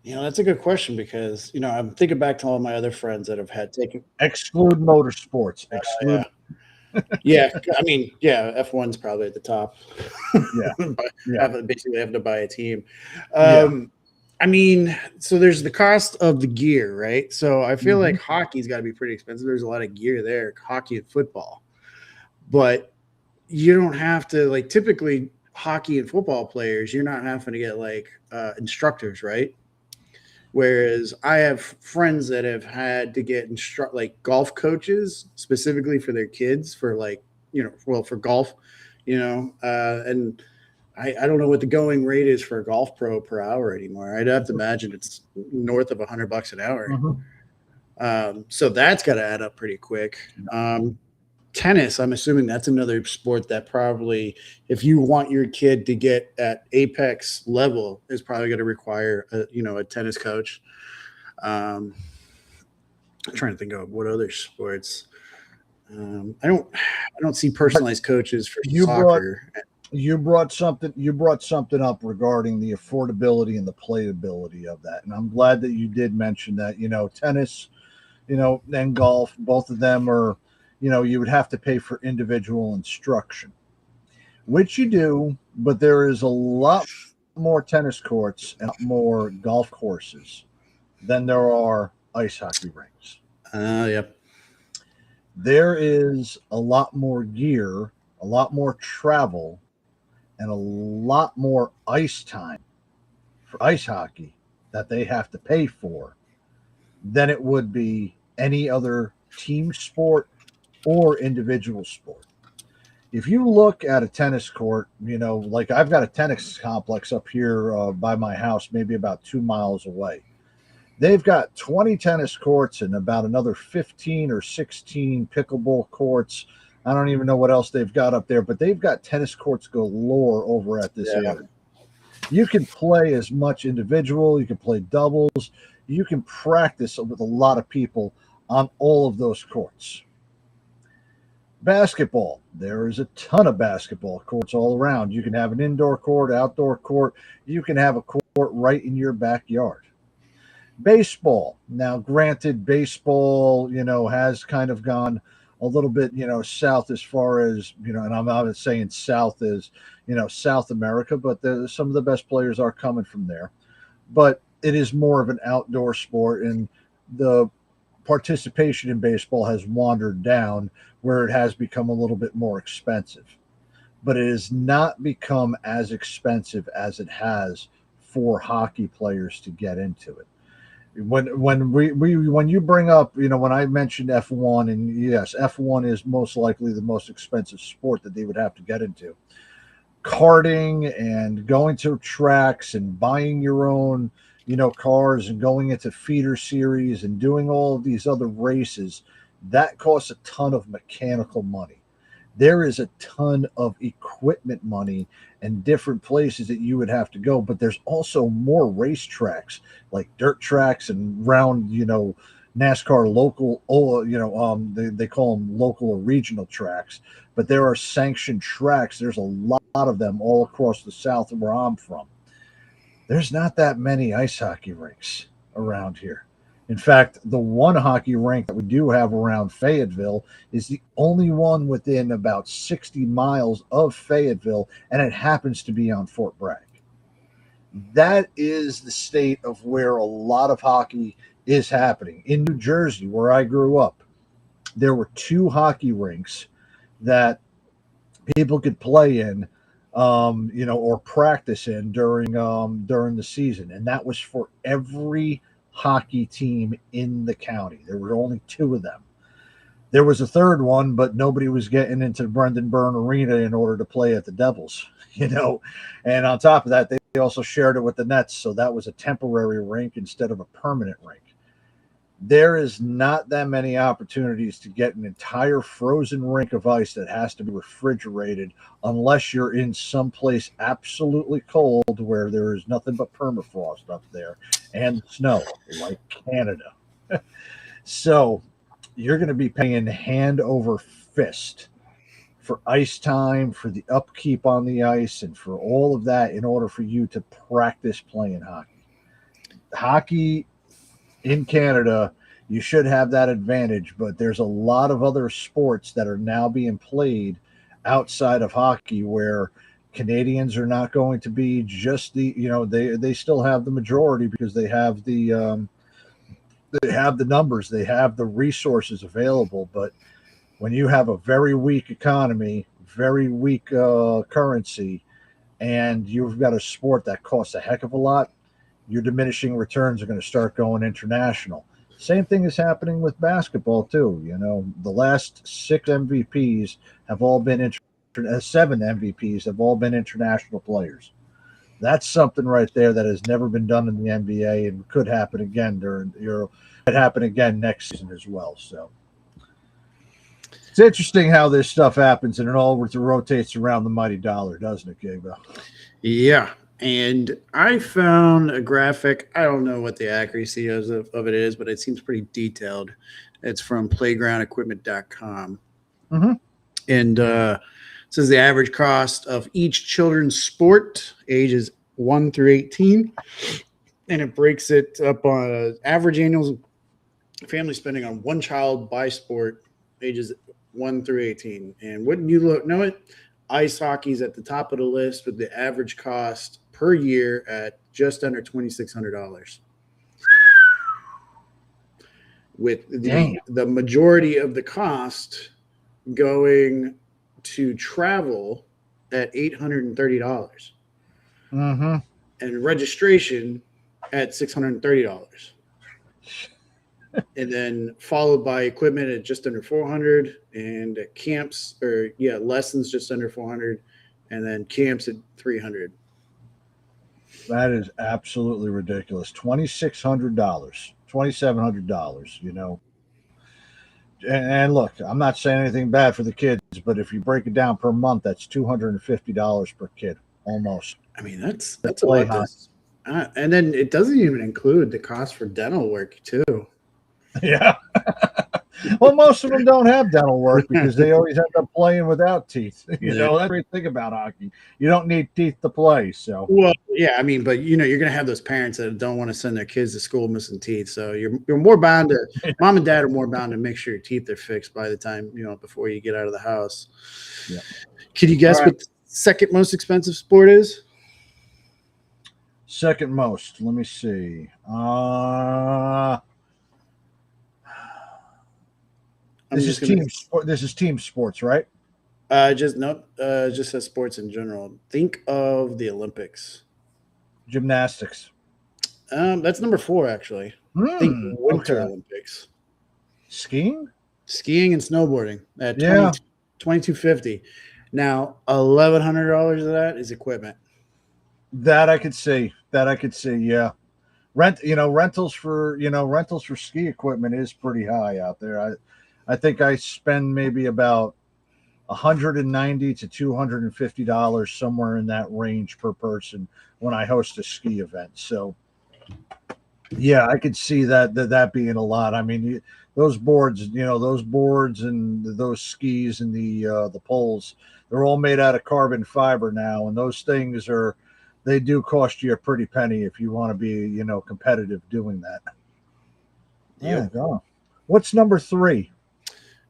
[SPEAKER 2] That's a good question because, I'm thinking back to all my other friends that have had taken.
[SPEAKER 1] Exclude motorsports. Exclude.
[SPEAKER 2] Yeah. I mean, F1's probably at the top. Basically having to buy a team. I mean, so there's the cost of the gear, right? So I feel like hockey's got to be pretty expensive. There's a lot of gear there, hockey and football. But you don't have to, like, typically hockey and football players, you're not having to get, like, instructors, right? Whereas I have friends that have had to get golf coaches specifically for their kids for for golf, and I don't know what the going rate is for a golf pro per hour anymore. I'd have to imagine it's north of $100 an hour. So that's got to add up pretty quick. Tennis, I'm assuming that's another sport that probably, if you want your kid to get at apex level, is probably going to require a tennis coach. I'm trying to think of what other sports. I don't see personalized coaches for soccer.
[SPEAKER 1] You brought something up regarding the affordability and the playability of that, and I'm glad that you did mention that. Tennis, and golf, both of them are. You would have to pay for individual instruction, which you do, but there is a lot more tennis courts and more golf courses than there are ice hockey rinks.
[SPEAKER 2] Yep.
[SPEAKER 1] There is a lot more gear, a lot more travel, and a lot more ice time for ice hockey that they have to pay for than it would be any other team sport or individual sport. If you look at a tennis court, like I've got a tennis complex up here by my house, maybe about 2 miles away. They've got 20 tennis courts and about another 15 or 16 pickleball courts. I don't even know what else they've got up there, but they've got tennis courts galore over at this area. You can play as much individual, you can play doubles, you can practice with a lot of people on all of those courts. Basketball, there is a ton of basketball courts all around. You can have an indoor court, outdoor court. You can have a court right in your backyard. Baseball, now granted, baseball, has kind of gone a little bit, south as far as, and I'm not saying south as, South America, but some of the best players are coming from there. But it is more of an outdoor sport, and the participation in baseball has wandered down where it has become a little bit more expensive, but it has not become as expensive as it has for hockey players to get into it. When you bring up, when I mentioned F1, and yes, F1 is most likely the most expensive sport that they would have to get into. Karting and going to tracks and buying your own cars and going into feeder series and doing all of these other races, that costs a ton of mechanical money. There is a ton of equipment money and different places that you would have to go, but there's also more racetracks like dirt tracks and round, NASCAR local, they call them local or regional tracks, but there are sanctioned tracks. There's a lot of them all across the South where I'm from. There's not that many ice hockey rinks around here. In fact, the one hockey rink that we do have around Fayetteville is the only one within about 60 miles of Fayetteville, and it happens to be on Fort Bragg. That is the state of where a lot of hockey is happening. In New Jersey, where I grew up, there were two hockey rinks that people could play in, or practice in during the season, and that was for every hockey team in the county. There were only two of them. There was a third one, but nobody was getting into Brendan Byrne Arena in order to play at the Devils, And on top of that, they also shared it with the Nets, so that was a temporary rink instead of a permanent rink. There is not that many opportunities to get an entire frozen rink of ice that has to be refrigerated unless you're in someplace absolutely cold where there is nothing but permafrost up there and snow, like Canada. So you're going to be paying hand over fist for ice time, for the upkeep on the ice, and for all of that in order for you to practice playing hockey. Hockey in Canada, you should have that advantage, but there's a lot of other sports that are now being played outside of hockey where Canadians are not going to be just they still have the majority because they have the numbers, they have the resources available. But when you have a very weak economy, very weak currency, and you've got a sport that costs a heck of a lot, your diminishing returns are going to start going international. Same thing is happening with basketball too. The last 6 MVPs have all been 7 MVPs have all been international players. That's something right there that has never been done in the NBA and could happen again could happen again next season as well. So it's interesting how this stuff happens, and it all rotates around the mighty dollar, doesn't it, Gabriel?
[SPEAKER 2] Yeah. And I found a graphic. I don't know what the accuracy of it is, but it seems pretty detailed. It's from playgroundequipment.com.
[SPEAKER 1] Mm-hmm.
[SPEAKER 2] And it says the average cost of each children's sport, ages 1 through 18. And it breaks it up on average annual family spending on one child by sport, ages 1 through 18. And wouldn't you know it? Ice hockey's at the top of the list with the average cost per year at just under $2,600. With the majority of the cost going to travel at $830.
[SPEAKER 1] Mm-hmm.
[SPEAKER 2] And registration at $630. And then followed by equipment at just under $400, and camps lessons just under $400, and then camps at $300.
[SPEAKER 1] That is absolutely ridiculous. $2,600, $2,700. And look, I'm not saying anything bad for the kids, but if you break it down per month, that's $250 per kid, almost.
[SPEAKER 2] I mean, that's a lot. And then it doesn't even include the cost for dental work too.
[SPEAKER 1] Yeah. Well, most of them don't have dental work because they always end up playing without teeth. That's the great thing about hockey. You don't need teeth to play. So,
[SPEAKER 2] well, yeah, I mean, but you're going to have those parents that don't want to send their kids to school missing teeth. So you're more bound to mom and dad are more bound to make sure your teeth are fixed by the time before you get out of the house.
[SPEAKER 1] Yeah.
[SPEAKER 2] Can you guess what the second most expensive sport is?
[SPEAKER 1] Second most. Let me see. This is team sports, right?
[SPEAKER 2] Just says sports in general. Think of the Olympics.
[SPEAKER 1] Gymnastics.
[SPEAKER 2] That's number 4 actually. Think Winter Olympics.
[SPEAKER 1] Skiing
[SPEAKER 2] and snowboarding at $2,250. Now $1,100 of that is equipment.
[SPEAKER 1] That I could see. Yeah. Rentals for ski equipment is pretty high out there. I think I spend maybe about $190 to $250 somewhere in that range per person when I host a ski event. So Yeah, I could see that being a lot. I mean, those boards, those boards and those skis and the poles, they're all made out of carbon fiber now, and those things they do cost you a pretty penny if you want to be, competitive doing that. Yeah,
[SPEAKER 2] Yep.
[SPEAKER 1] go. What's number 3?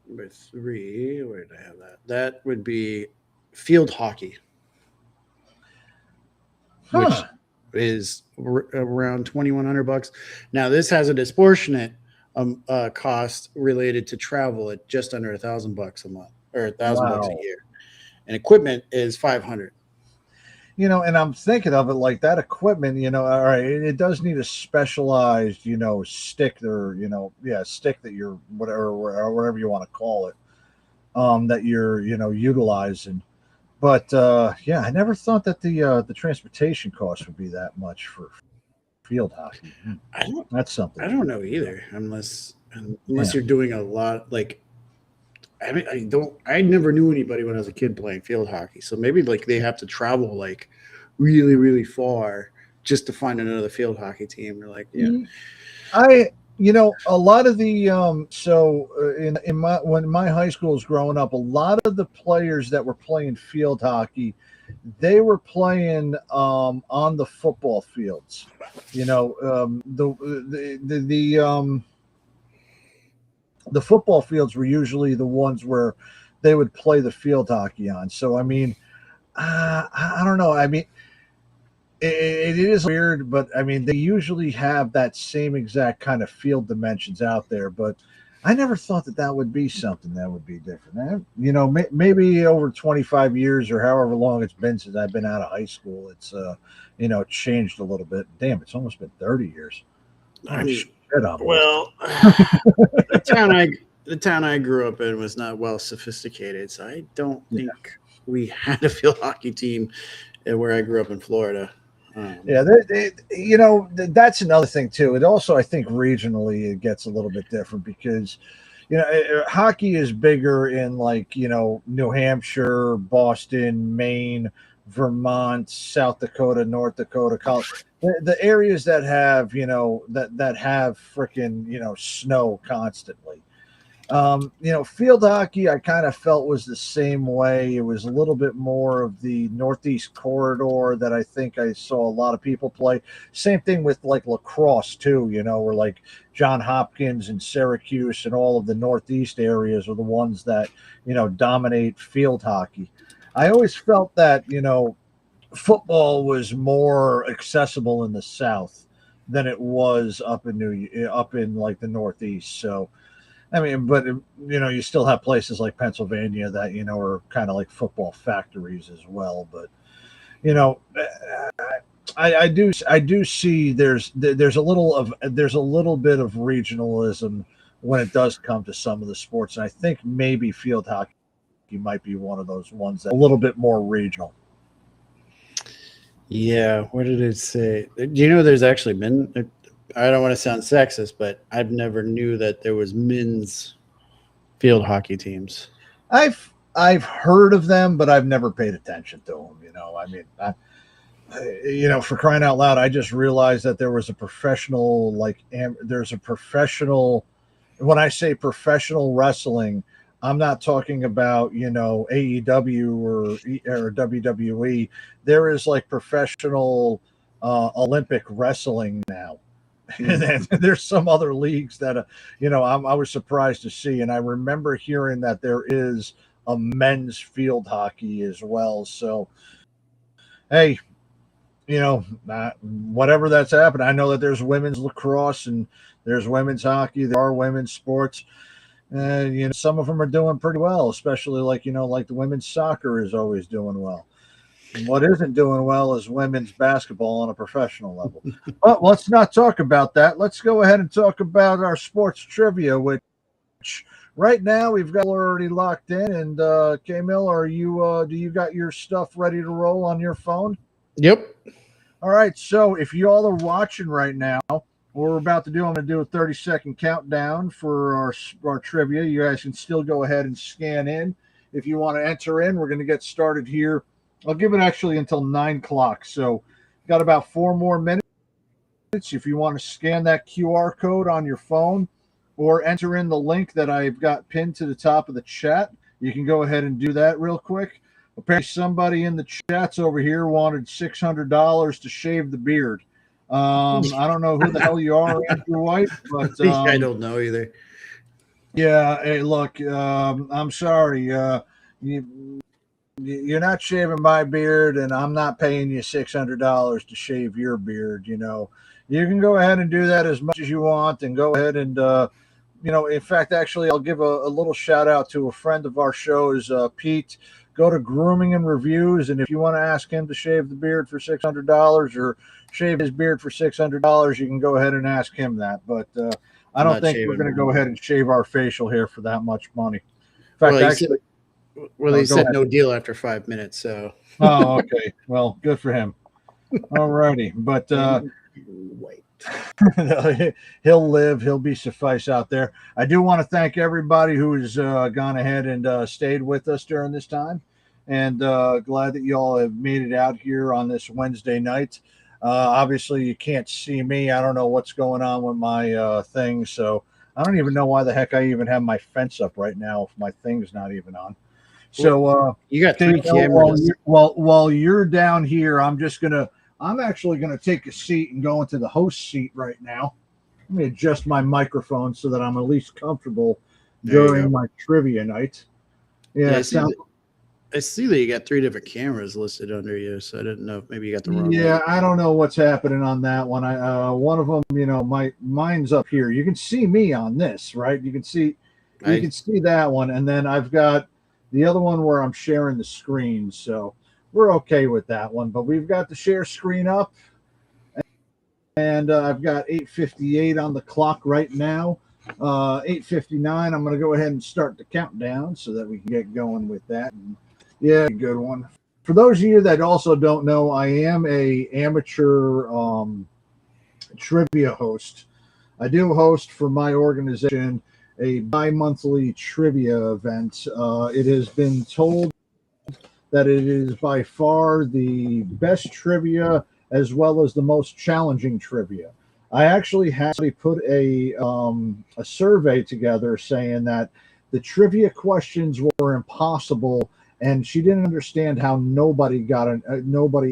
[SPEAKER 2] Number 3, where did I have that? That would be field hockey, which
[SPEAKER 1] Huh.
[SPEAKER 2] is around $2,100. Now, this has a disproportionate cost related to travel at just under $1,000 a month or $1,000 a
[SPEAKER 1] Wow.
[SPEAKER 2] year, and equipment is 500.
[SPEAKER 1] And I'm thinking of it like that equipment, all right, it does need a specialized, stick or, yeah, stick that you're whatever or whatever you want to call it, that you're, utilizing. But yeah, I never thought that the transportation cost would be that much for field hockey.
[SPEAKER 2] I don't,
[SPEAKER 1] That's something
[SPEAKER 2] I
[SPEAKER 1] new.
[SPEAKER 2] don't know either, unless
[SPEAKER 1] Yeah.
[SPEAKER 2] you're doing a lot like. I mean, I never knew anybody when I was a kid playing field hockey. So maybe like they have to travel like really, really far just to find another field hockey team. They're like, yeah,
[SPEAKER 1] I a lot of the in my when my high school was growing up, a lot of the players that were playing field hockey, they were playing on the football fields. The football fields were usually the ones where they would play the field hockey on. So I mean, I don't know. I mean, it is weird, but I mean, they usually have that same exact kind of field dimensions out there. But I never thought that would be something that would be different. Maybe over 25 years or however long it's been since I've been out of high school, it's changed a little bit. Damn, it's almost been 30 years.
[SPEAKER 2] I
[SPEAKER 1] Oh
[SPEAKER 2] mean,
[SPEAKER 1] shit, I'm old.
[SPEAKER 2] well, the town I grew up in was not well sophisticated, so I don't
[SPEAKER 1] Yeah.
[SPEAKER 2] think we had a field hockey team where I grew up in Florida.
[SPEAKER 1] Yeah, that's another thing too. It also, I think, regionally it gets a little bit different because, hockey is bigger in like New Hampshire, Boston, Maine, Vermont, South Dakota, North Dakota, the areas that have that have freaking snow constantly. Field hockey, I kind of felt was the same way. It was a little bit more of the Northeast corridor that I think I saw a lot of people play. Same thing with like lacrosse too, where like John Hopkins and Syracuse and all of the Northeast areas are the ones that, dominate field hockey. I always felt that, football was more accessible in the South than it was up in like the Northeast. So, I mean, but you still have places like Pennsylvania that are kind of like football factories as well. But you know, I do see there's a little bit of regionalism when it does come to some of the sports, and I think maybe field hockey might be one of those ones that a little bit more regional.
[SPEAKER 2] Yeah, what did it say? Do you know there's actually men? I don't want to sound sexist, but I've never knew that there was men's field hockey teams.
[SPEAKER 1] I've heard of them, but I've never paid attention to them. I mean, for crying out loud, I just realized that there was a professional, there's a professional. When I say professional wrestling, I'm not talking about AEW or WWE. There is like professional Olympic wrestling now. And then there's some other leagues that I was surprised to see, and I remember hearing that there is a men's field hockey as well. So hey, whatever that's happened. I know that there's women's lacrosse and there's women's hockey. There are women's sports, and some of them are doing pretty well. Especially like the women's soccer is always doing well. What isn't doing well is women's basketball on a professional level. But let's not talk about that. Let's go ahead and talk about our sports trivia, which right now we've got already locked in. And K-Mill, do you got your stuff ready to roll on your phone?
[SPEAKER 2] Yep.
[SPEAKER 1] All right. So if you all are watching right now, what we're about to do, I'm going to do a 30-second countdown for our trivia. You guys can still go ahead and scan in. If you want to enter in, we're going to get started here. I'll give it actually until 9 o'clock. So got about 4 more minutes. if you want to scan that QR code on your phone or enter in the link that I've got pinned to the top of the chat, you can go ahead and do that real quick. Apparently, somebody in the chats over here wanted $600 to shave the beard. I don't know who the hell you are, Andrew White, but
[SPEAKER 2] I don't know either.
[SPEAKER 1] yeah. Hey, look, I'm sorry. You're not shaving my beard, and I'm not paying you $600 to shave your beard. You can go ahead and do that as much as you want, and go ahead and in fact, actually, I'll give a little shout out to a friend of our shows, Pete. Go to Grooming and Reviews, and if you want to ask him to shave the beard for $600 or shave his beard for $600, you can go ahead and ask him that. But I don't think we're going to go ahead and shave our facial hair for that much money. In fact, actually,
[SPEAKER 2] he said no deal after 5 minutes. So,
[SPEAKER 1] oh, okay. Well, good for him. All righty, but
[SPEAKER 2] wait.
[SPEAKER 1] He'll live. He'll be suffice out there. I do want to thank everybody who has gone ahead and stayed with us during this time, and glad that you all have made it out here on this Wednesday night. Obviously, you can't see me. I don't know what's going on with my thing, so I don't even know why the heck I even have my fence up right now if my thing's not even on. So
[SPEAKER 2] you got 3 cameras.
[SPEAKER 1] While you're down here, I'm actually going to take a seat and go into the host seat right now. Let me adjust my microphone so that I'm at least comfortable during my trivia night. Yeah,
[SPEAKER 2] I see that you got 3 different cameras listed under you, so I didn't know if maybe you got the wrong
[SPEAKER 1] one.
[SPEAKER 2] one.
[SPEAKER 1] I don't know what's happening on that one. One of them, mine's up here. You can see me on this, right? You can see that one, and then I've got the other one where I'm sharing the screen, so we're okay with that one. But we've got the share screen up, and I've got 8:58 on the clock right now. 8:59. I'm going to go ahead and start the countdown so that we can get going with that. And yeah, good one. For those of you that also don't know, I am a amateur trivia host. I do host for my organization a bi-monthly trivia event. It has been told that it is by far the best trivia as well as the most challenging trivia. I actually had to put a survey together saying that the trivia questions were impossible, and she didn't understand how nobody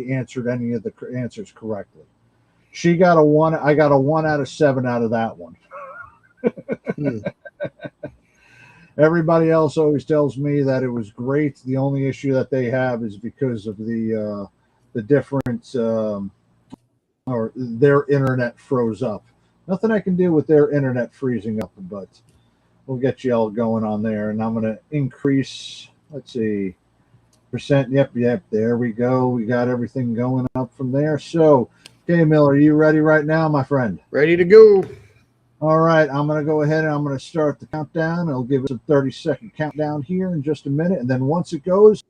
[SPEAKER 1] answered any of the answers correctly. She got a 1. I got a 1 out of 7 out of that one. Everybody else always tells me that it was great. The only issue that they have is because of the different or their internet froze up. Nothing I can do with their internet freezing up, but we'll get you all going on there. And I'm going to increase, let's see, percent. Yep. There we go. We got everything going up from there. So, okay, Miller, are you ready right now, my friend?
[SPEAKER 2] Ready to go.
[SPEAKER 1] All right, I'm going to go ahead and I'm going to start the countdown. I'll give it a 30-second countdown here in just a minute. And then once it goes,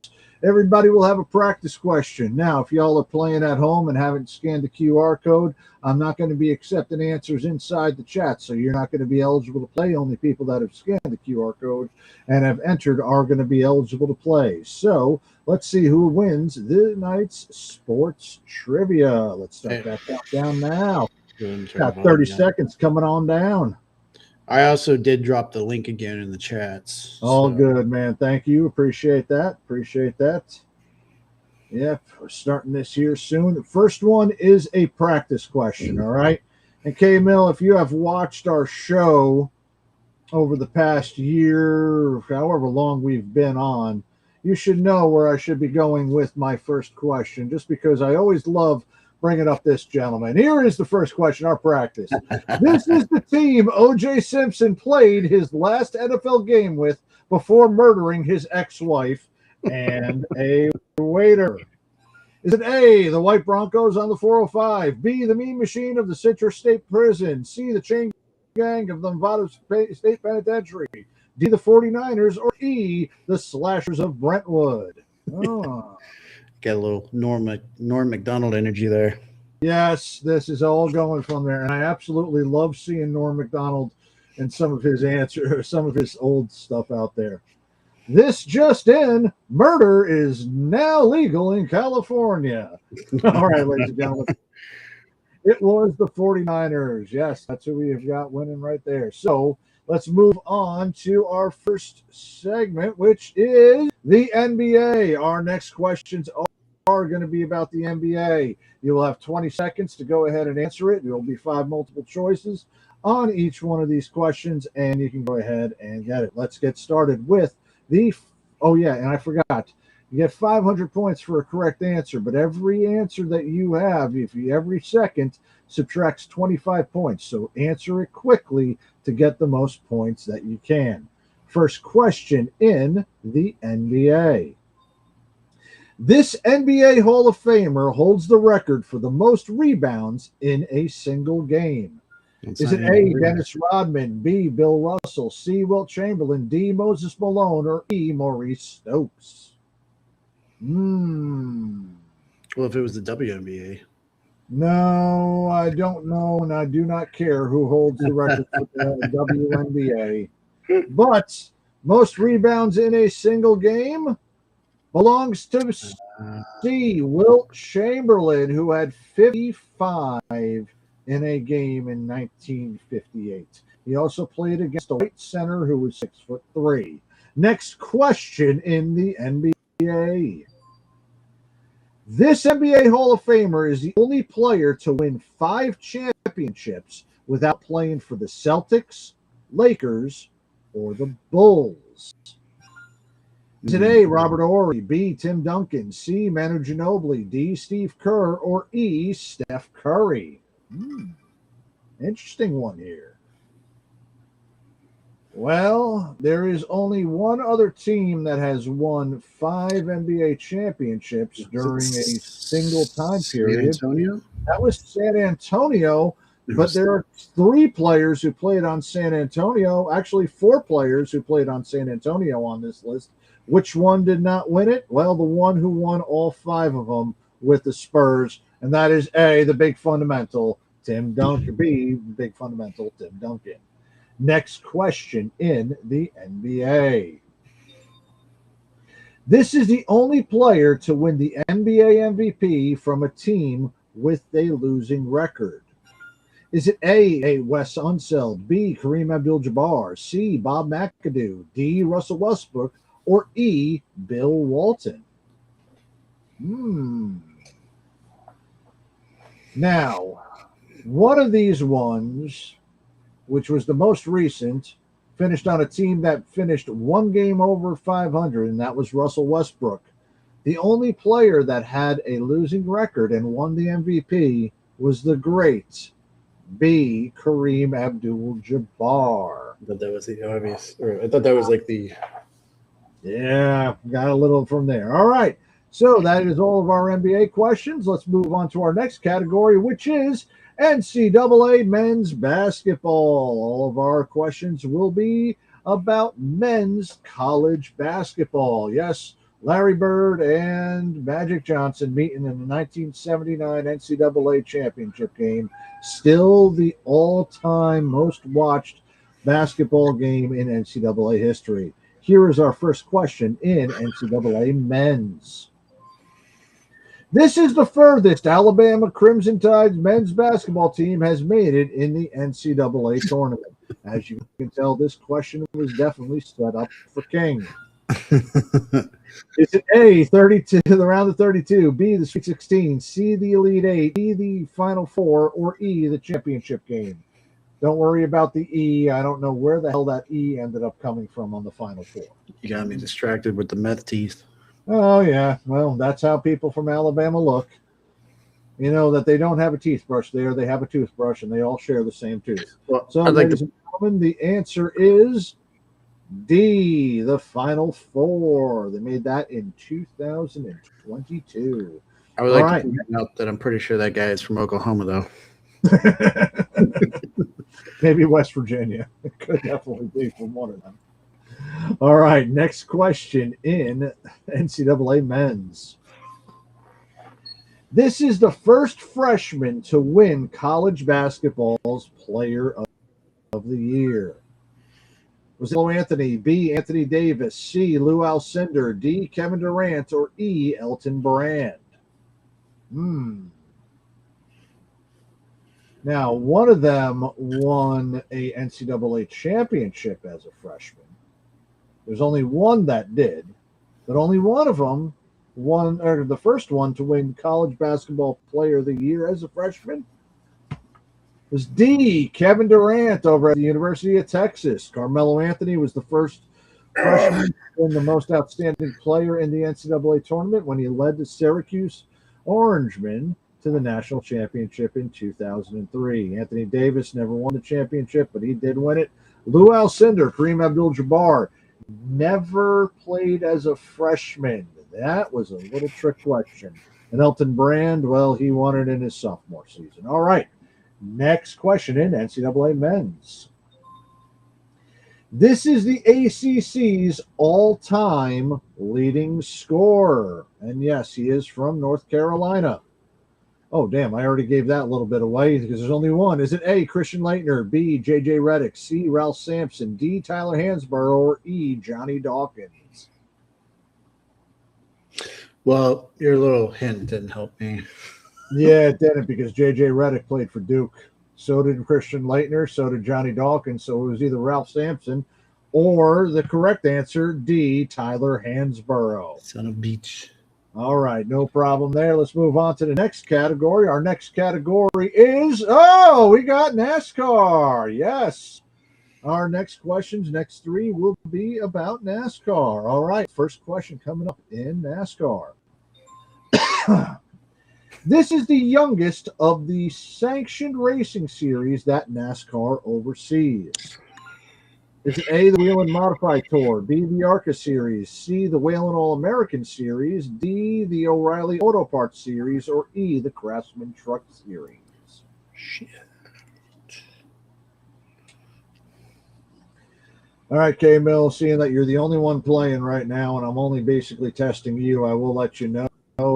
[SPEAKER 1] everybody will have a practice question. Now, if y'all are playing at home and haven't scanned the QR code, I'm not going to be accepting answers inside the chat. So you're not going to be eligible to play. Only people that have scanned the QR code and have entered are going to be eligible to play. So let's see who wins this night's sports trivia. Let's start that countdown now. Got 30 seconds coming on down.
[SPEAKER 2] I also did drop the link again in the chats.
[SPEAKER 1] All good, man. Thank you. Appreciate that. Yep, we're starting this here soon. The first one is a practice question, all right? And K-Mill, if you have watched our show over the past year, however long we've been on, you should know where I should be going with my first question, just because I always love bringing up this gentleman. Here is the first question, our practice. This is the team O.J. Simpson played his last NFL game with before murdering his ex-wife and a waiter. Is it A, the White Broncos on the 405, B, the Mean Machine of the Citrus State Prison, C, the Chain Gang of the Nevada State Penitentiary, D, the 49ers, or E, the Slashers of Brentwood? Oh.
[SPEAKER 2] Got a little Norm McDonald energy there.
[SPEAKER 1] Yes, this is all going from there. And I absolutely love seeing Norm McDonald and some of his some of his old stuff out there. This just in, murder is now legal in California. All right, ladies and gentlemen. It was the 49ers. Yes, that's who we have got winning right there. So let's move on to our first segment, which is the NBA. Our next questions are going to be about the NBA. You will have 20 seconds to go ahead and answer it. There will be 5 multiple choices on each one of these questions, and you can go ahead and get it. Let's get started with the – oh, yeah, and I forgot. You get 500 points for a correct answer, but every answer that you have, every second, subtracts 25 points. So answer it quickly to get the most points that you can. First question in the NBA. This NBA Hall of Famer holds the record for the most rebounds in a single game. Is it A, Dennis Rodman, B, Bill Russell, C, Wilt Chamberlain, D, Moses Malone, or E, Maurice Stokes?
[SPEAKER 2] Well, if it was the WNBA.
[SPEAKER 1] No, I don't know, and I do not care who holds the record for the WNBA. But most rebounds in a single game belongs to C, Wilt Chamberlain, who had 55 in a game in 1958. He also played against a white center who was 6'3". Next question in the NBA. This NBA Hall of Famer is the only player to win 5 championships without playing for the Celtics, Lakers, or the Bulls. Is it A, Robert Horry, B, Tim Duncan, C, Manu Ginobili, D, Steve Kerr, or E, Steph Curry? Interesting one here. Well, there is only one other team that has won 5 NBA championships during a single time period.
[SPEAKER 2] San Antonio?
[SPEAKER 1] That was San Antonio, but there are 3 players who played on San Antonio, actually 4 players who played on San Antonio on this list. Which one did not win it? Well, the one who won all 5 of them with the Spurs, and that is A, the big fundamental, Tim Duncan, B, big fundamental, Tim Duncan. Next question in the NBA. This is the only player to win the NBA MVP from a team with a losing record. Is it A, Wes Unseld, B, Kareem Abdul-Jabbar, C, Bob McAdoo, D, Russell Westbrook, or E, Bill Walton? Now, one of these ones, which was the most recent, finished on a team that finished 1 game over 500, and that was Russell Westbrook. The only player that had a losing record and won the MVP was the great B, Kareem Abdul-Jabbar.
[SPEAKER 2] I thought that was the obvious. Or I thought that was like the...
[SPEAKER 1] Yeah, got a little from there. All right, so that is all of our NBA questions. Let's move on to our next category, which is NCAA men's basketball. All of our questions will be about men's college basketball. Yes, Larry Bird and Magic Johnson meeting in the 1979 NCAA championship game. Still the all-time most watched basketball game in NCAA history. Here is our first question in NCAA men's. This is the furthest Alabama Crimson Tide's men's basketball team has made it in the NCAA tournament. As you can tell, this question was definitely set up for King. Is it A, 32, the round of 32, B, the Sweet 16, C, the Elite 8, D, the Final Four, or E, the championship game? Don't worry about the E. I don't know where the hell that E ended up coming from on the Final Four.
[SPEAKER 2] You got me distracted with the meth teeth.
[SPEAKER 1] Oh, yeah. Well, that's how people from Alabama look. You know that they don't have a toothbrush there. They have a toothbrush, and they all share the same tooth.
[SPEAKER 2] Well,
[SPEAKER 1] so, ladies and gentlemen, the answer is D, the Final Four. They made that in 2022.
[SPEAKER 2] I would like to point out that I'm pretty sure that guy is from Oklahoma, though.
[SPEAKER 1] Maybe West Virginia. It could definitely be from one of them. All right, next question in NCAA men's. This is the first freshman to win college basketball's Player of the Year. Was it Lo Anthony, B, Anthony Davis, C, Lou Alcindor, D, Kevin Durant, or E, Elton Brand? Now, one of them won a NCAA championship as a freshman. There's only one that did, but only one of them won, or the first one to win College Basketball Player of the Year as a freshman was D. Kevin Durant over at the University of Texas. Carmelo Anthony was the first freshman and the most outstanding player in the NCAA tournament when he led the Syracuse Orangemen to the national championship in 2003. Anthony Davis never won the championship, but he did win it. Lou Alcindor, Kareem Abdul-Jabbar, never played as a freshman. That was a little trick question. And Elton Brand, well, he won it in his sophomore season. All right. Next question in NCAA men's. This is the ACC's all-time leading scorer. And yes, he is from North Carolina. Oh, damn, I already gave that a little bit away because there's only one. Is it A, Christian Laettner, B, J.J. Redick, C, Ralph Sampson, D, Tyler Hansborough, or E, Johnny Dawkins?
[SPEAKER 2] Well, your little hint didn't help me.
[SPEAKER 1] Yeah, it didn't because J.J. Redick played for Duke. So did Christian Laettner. So did Johnny Dawkins. So it was either Ralph Sampson or the correct answer, D, Tyler Hansborough.
[SPEAKER 2] Son of beach.
[SPEAKER 1] All right, no problem there. Let's move on to the next category. Our next category is, we got NASCAR. Yes. Our next questions, next three, will be about NASCAR. All right, first question coming up in NASCAR. This is the youngest of the sanctioned racing series that NASCAR oversees. Is it A, the Whelen Modified Tour, B, the ARCA Series, C, the Whelen All-American Series, D, the O'Reilly Auto Parts Series, or E, the Craftsman Truck Series?
[SPEAKER 2] Shit.
[SPEAKER 1] All right, K-Mill, seeing that you're the only one playing right now, and I'm only basically testing you, I will let you know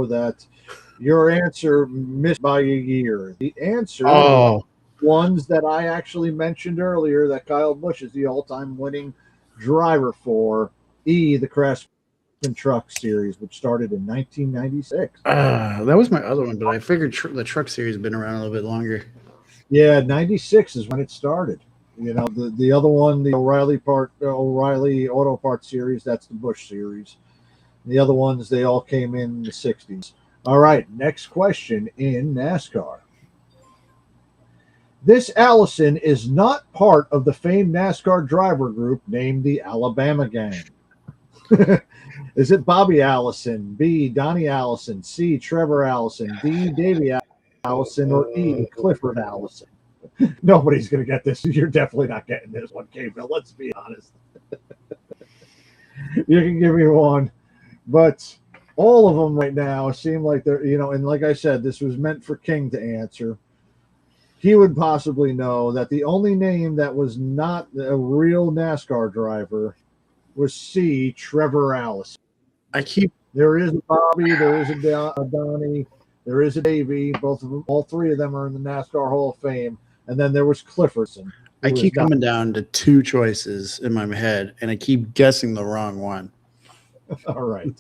[SPEAKER 1] that your answer missed by a year. The answer ones that I actually mentioned earlier that Kyle Busch is the all-time winning driver for, E, the Craftsman Truck Series, which started in 1996.
[SPEAKER 2] That was my other one, but I figured the Truck Series has been around a little bit longer.
[SPEAKER 1] Yeah, 96 is when it started. You know, the other one, the O'Reilly Auto Parts Series, that's the Busch Series. The other ones, they all came in the 60s. All right, next question in NASCAR. This Allison is not part of the famed NASCAR driver group named the Alabama Gang. Is it Bobby Allison, B, Donnie Allison, C, Trevor Allison, D, Davey Allison, or E, Clifford Allison? Nobody's going to get this. You're definitely not getting this one, K-Bill. Let's be honest. You can give me one. But all of them right now seem like they're, and like I said, this was meant for King to answer. He would possibly know that the only name that was not a real NASCAR driver was C, Trevor Allison. There is a Bobby, there is a Donnie, there is a Davey. Both of them, all three of them are in the NASCAR Hall of Fame. And then there was Cliffordson.
[SPEAKER 2] I keep coming down to two choices in my head, and I keep guessing the wrong one.
[SPEAKER 1] All right.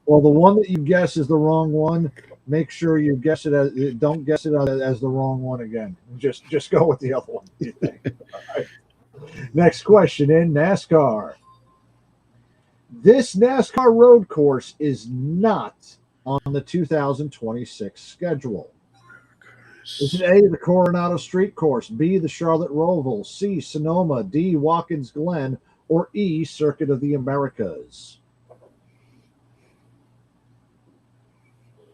[SPEAKER 1] Well, the one that you guess is the wrong one. Make sure you guess it don't guess it as the wrong one again. Just go with the other one. You think. All right. Next question in NASCAR. This NASCAR road course is not on the 2026 schedule. Is it A, the Coronado Street Course, B, the Charlotte Roval, C, Sonoma, D, Watkins Glen, or E, Circuit of the Americas?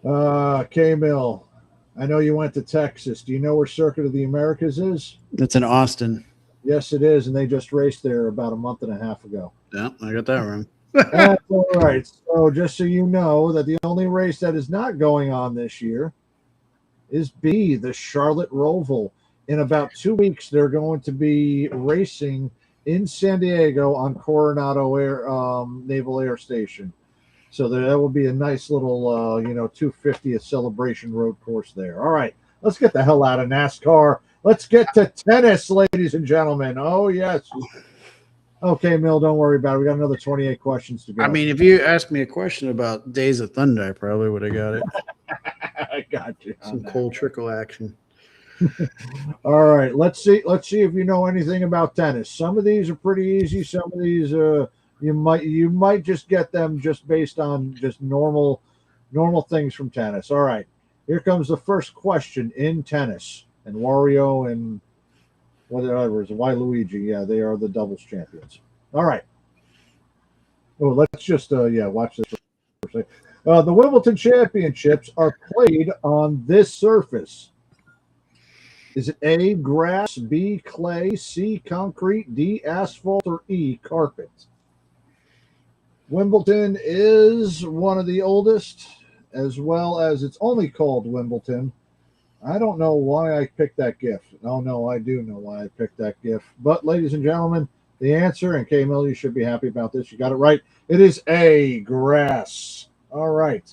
[SPEAKER 1] K-Mill, I know you went to Texas. Do you know where Circuit of the Americas is?
[SPEAKER 2] It's in Austin.
[SPEAKER 1] Yes, it is, and they just raced there about a month and a half ago.
[SPEAKER 2] Yeah, I got that wrong.
[SPEAKER 1] That's all right. So just so you know that the only race that is not going on this year is B, the Charlotte Roval. In about 2 weeks, they're going to be racing in San Diego on Coronado Naval Air Station. So that will be a nice little, 250th celebration road course there. All right, let's get the hell out of NASCAR. Let's get to tennis, ladies and gentlemen. Oh, yes. Okay, Mill, don't worry about it. We got another 28 questions to go.
[SPEAKER 2] I mean, if you asked me a question about Days of Thunder, I probably would have got it.
[SPEAKER 1] I got you.
[SPEAKER 2] Some cold trickle action.
[SPEAKER 1] All right, let's see. Let's see if you know anything about tennis. Some of these are pretty easy. Some of these, you might just get them just based on just normal things from tennis. All right, here comes the first question in tennis. And Wario and whatever is Waluigi, yeah, they are the doubles champions. All right. Oh, let's just watch this for a second. The Wimbledon Championships are played on this surface. Is it A, grass, B, clay, C, concrete, D, asphalt, or E, carpet? Wimbledon is one of the oldest, as well as it's only called Wimbledon. I don't know why I picked that gift. Oh, no, I do know why I picked that gift. But, ladies and gentlemen, the answer, and K-Mill, you should be happy about this. You got it right. It is A, grass. All right.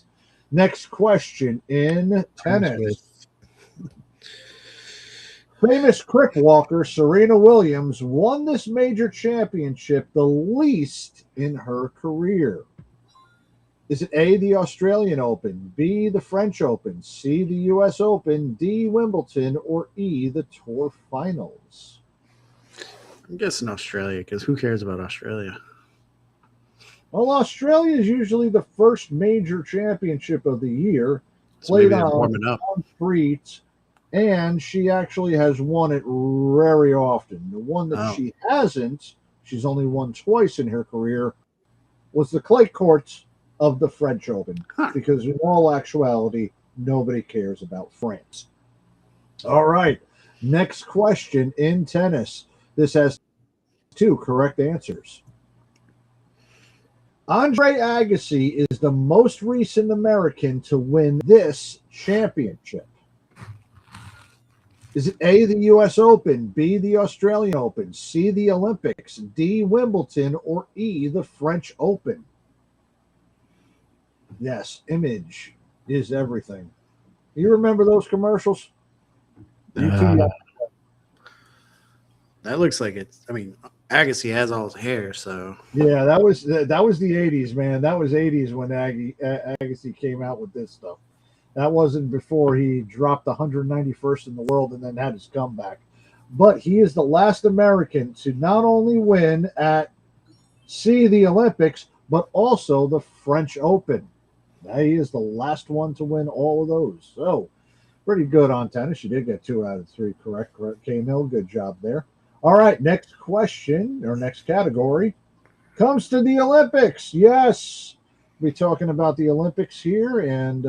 [SPEAKER 1] Next question in tennis. Famous crip walker Serena Williams won this major championship the least in her career. Is it A, the Australian Open, B, the French Open, C, the U.S. Open, D, Wimbledon, or E, the Tour Finals?
[SPEAKER 2] I'm guessing Australia, because who cares about Australia?
[SPEAKER 1] Well, Australia is usually the first major championship of the year,
[SPEAKER 2] So
[SPEAKER 1] played
[SPEAKER 2] maybe they're
[SPEAKER 1] on
[SPEAKER 2] warming up.
[SPEAKER 1] concrete, and she actually has won it very often. The one that she hasn't, she's only won twice in her career, was the clay courts of the French Open, because in all actuality, nobody cares about France. All right, next question in tennis. This has 2 correct answers. Andre Agassi is the most recent American to win this championship. Is it A, the U.S. Open, B, the Australian Open, C, the Olympics, D, Wimbledon, or E, the French Open? Yes, image is everything. You remember those commercials?
[SPEAKER 2] That looks like it's. I mean, Agassi has all his hair, so
[SPEAKER 1] yeah, that was the '80s, man. That was '80s when Agassi came out with this stuff. That wasn't before he dropped 191st in the world and then had his comeback. But he is the last American to not only win at the Olympics, but also the French Open. He is the last one to win all of those. So, pretty good on tennis. You did get 2 out of 3 correct. K-Mill, good job there. All right, next question, or next category, comes to the Olympics. Yes, we'll be talking about the Olympics here. And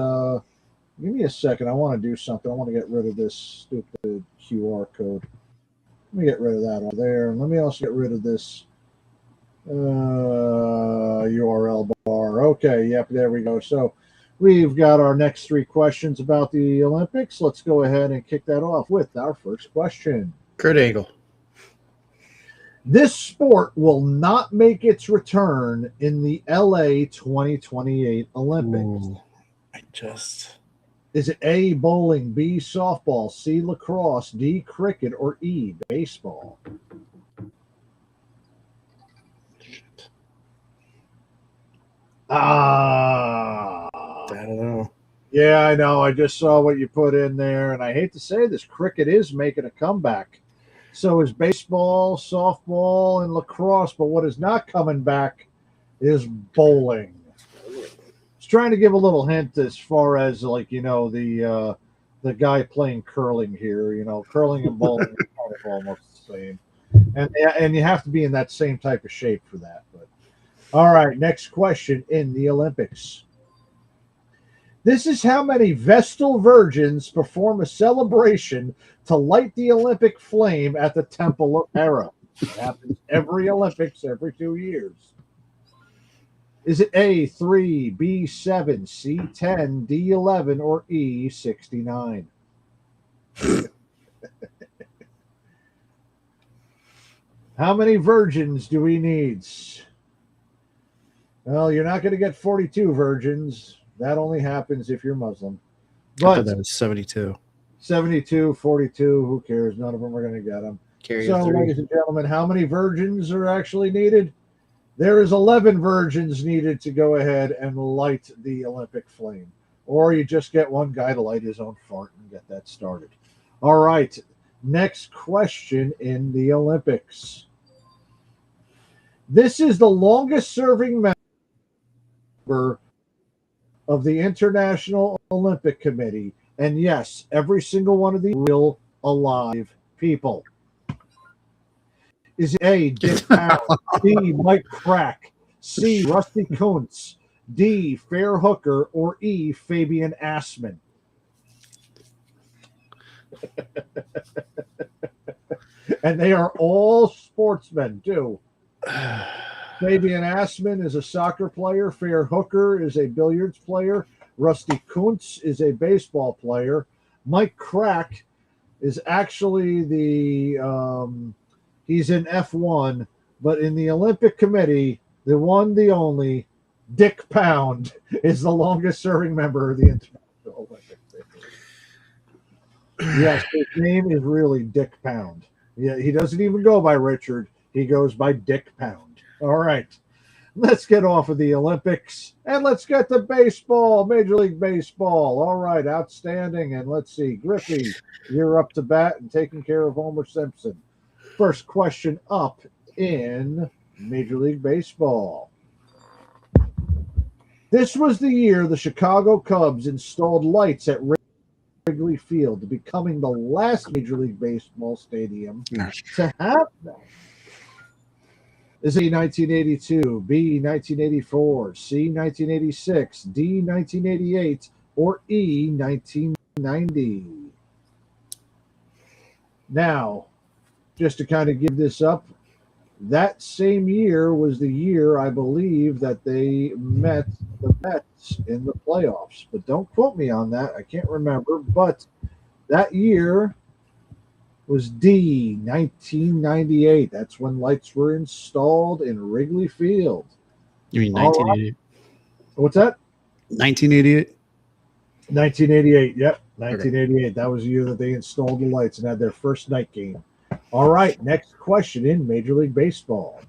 [SPEAKER 1] give me a second. I want to do something. I want to get rid of this stupid QR code. Let me get rid of that over there. And let me also get rid of this URL bar. Okay, yep, there we go. So we've got our next 3 questions about the Olympics. Let's go ahead and kick that off with our first question.
[SPEAKER 2] Kurt Angle.
[SPEAKER 1] This sport will not make its return in the LA 2028 Olympics.
[SPEAKER 2] Ooh,
[SPEAKER 1] Is it A, bowling, B, softball, C, lacrosse, D, cricket, or E, baseball?
[SPEAKER 2] I don't know.
[SPEAKER 1] Yeah, I know. I just saw what you put in there, and I hate to say this, cricket is making a comeback. So is baseball, softball, and lacrosse, but what is not coming back is bowling. It's trying to give a little hint as far as, like, the guy playing curling here. Curling and bowling are kind of almost the same, and you have to be in that same type of shape for that. But all right, next question in the Olympics. This is how many Vestal virgins perform a celebration to light the Olympic flame at the Temple of Hera. It happens every Olympics, every 2 years. Is it A, 3, B, 7, C, 10, D, 11, or E, 69? How many virgins do we need? Well, you're not going to get 42 virgins. That only happens if you're Muslim. But
[SPEAKER 2] that was 72.
[SPEAKER 1] 72, 42, who cares? None of them are going to get them. So, ladies and gentlemen, how many virgins are actually needed? There is 11 virgins needed to go ahead and light the Olympic flame. Or you just get one guy to light his own fart and get that started. All right. Next question in the Olympics. This is the longest serving member of the International Olympic Committee. And yes, every single one of these real alive people. Is it A, Dick Pound, B, Mike Crack, C, Rusty Kuntz, D, Fair Hooker, or E, Fabian Assman? And they are all sportsmen, too. Fabian Assman is a soccer player. Fair Hooker is a billiards player. Rusty Kuntz is a baseball player. Mike Crack is actually he's in F1, but in the Olympic Committee, the one, the only, Dick Pound is the longest serving member of the International Olympic Committee. Yes, his name is really Dick Pound. Yeah, he doesn't even go by Richard. He goes by Dick Pound. All right. Let's get off of the Olympics and let's get to baseball, Major League Baseball. All right, outstanding. And let's see, Griffey, you're up to bat and taking care of Homer Simpson. First question up in Major League Baseball. This was the year the Chicago Cubs installed lights at Wrigley Field, becoming the last Major League Baseball stadium to have them. Is it 1982, B 1984, C 1986, D 1988, or E 1990? Now, just to kind of give this up, that same year was the year, I believe, that they met the Mets in the playoffs. But don't quote me on that. I can't remember. But that year was D, 1998. That's when lights were installed in Wrigley Field.
[SPEAKER 2] You mean 1988?
[SPEAKER 1] What's that?
[SPEAKER 2] 1988?
[SPEAKER 1] 1988, yep. 1988. Okay. That was the year that they installed the lights and had their first night game. All right, next question in Major League Baseball.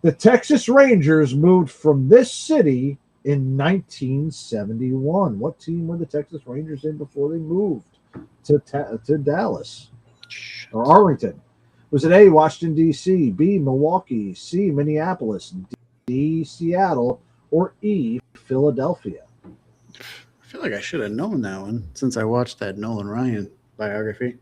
[SPEAKER 1] The Texas Rangers moved from this city in 1971. What team were the Texas Rangers in before they moved to Dallas or Arlington? Was it A, Washington, D.C., B, Milwaukee, C, Minneapolis, D, Seattle, or E, Philadelphia?
[SPEAKER 2] I feel like I should have known that one since I watched that Nolan Ryan biography.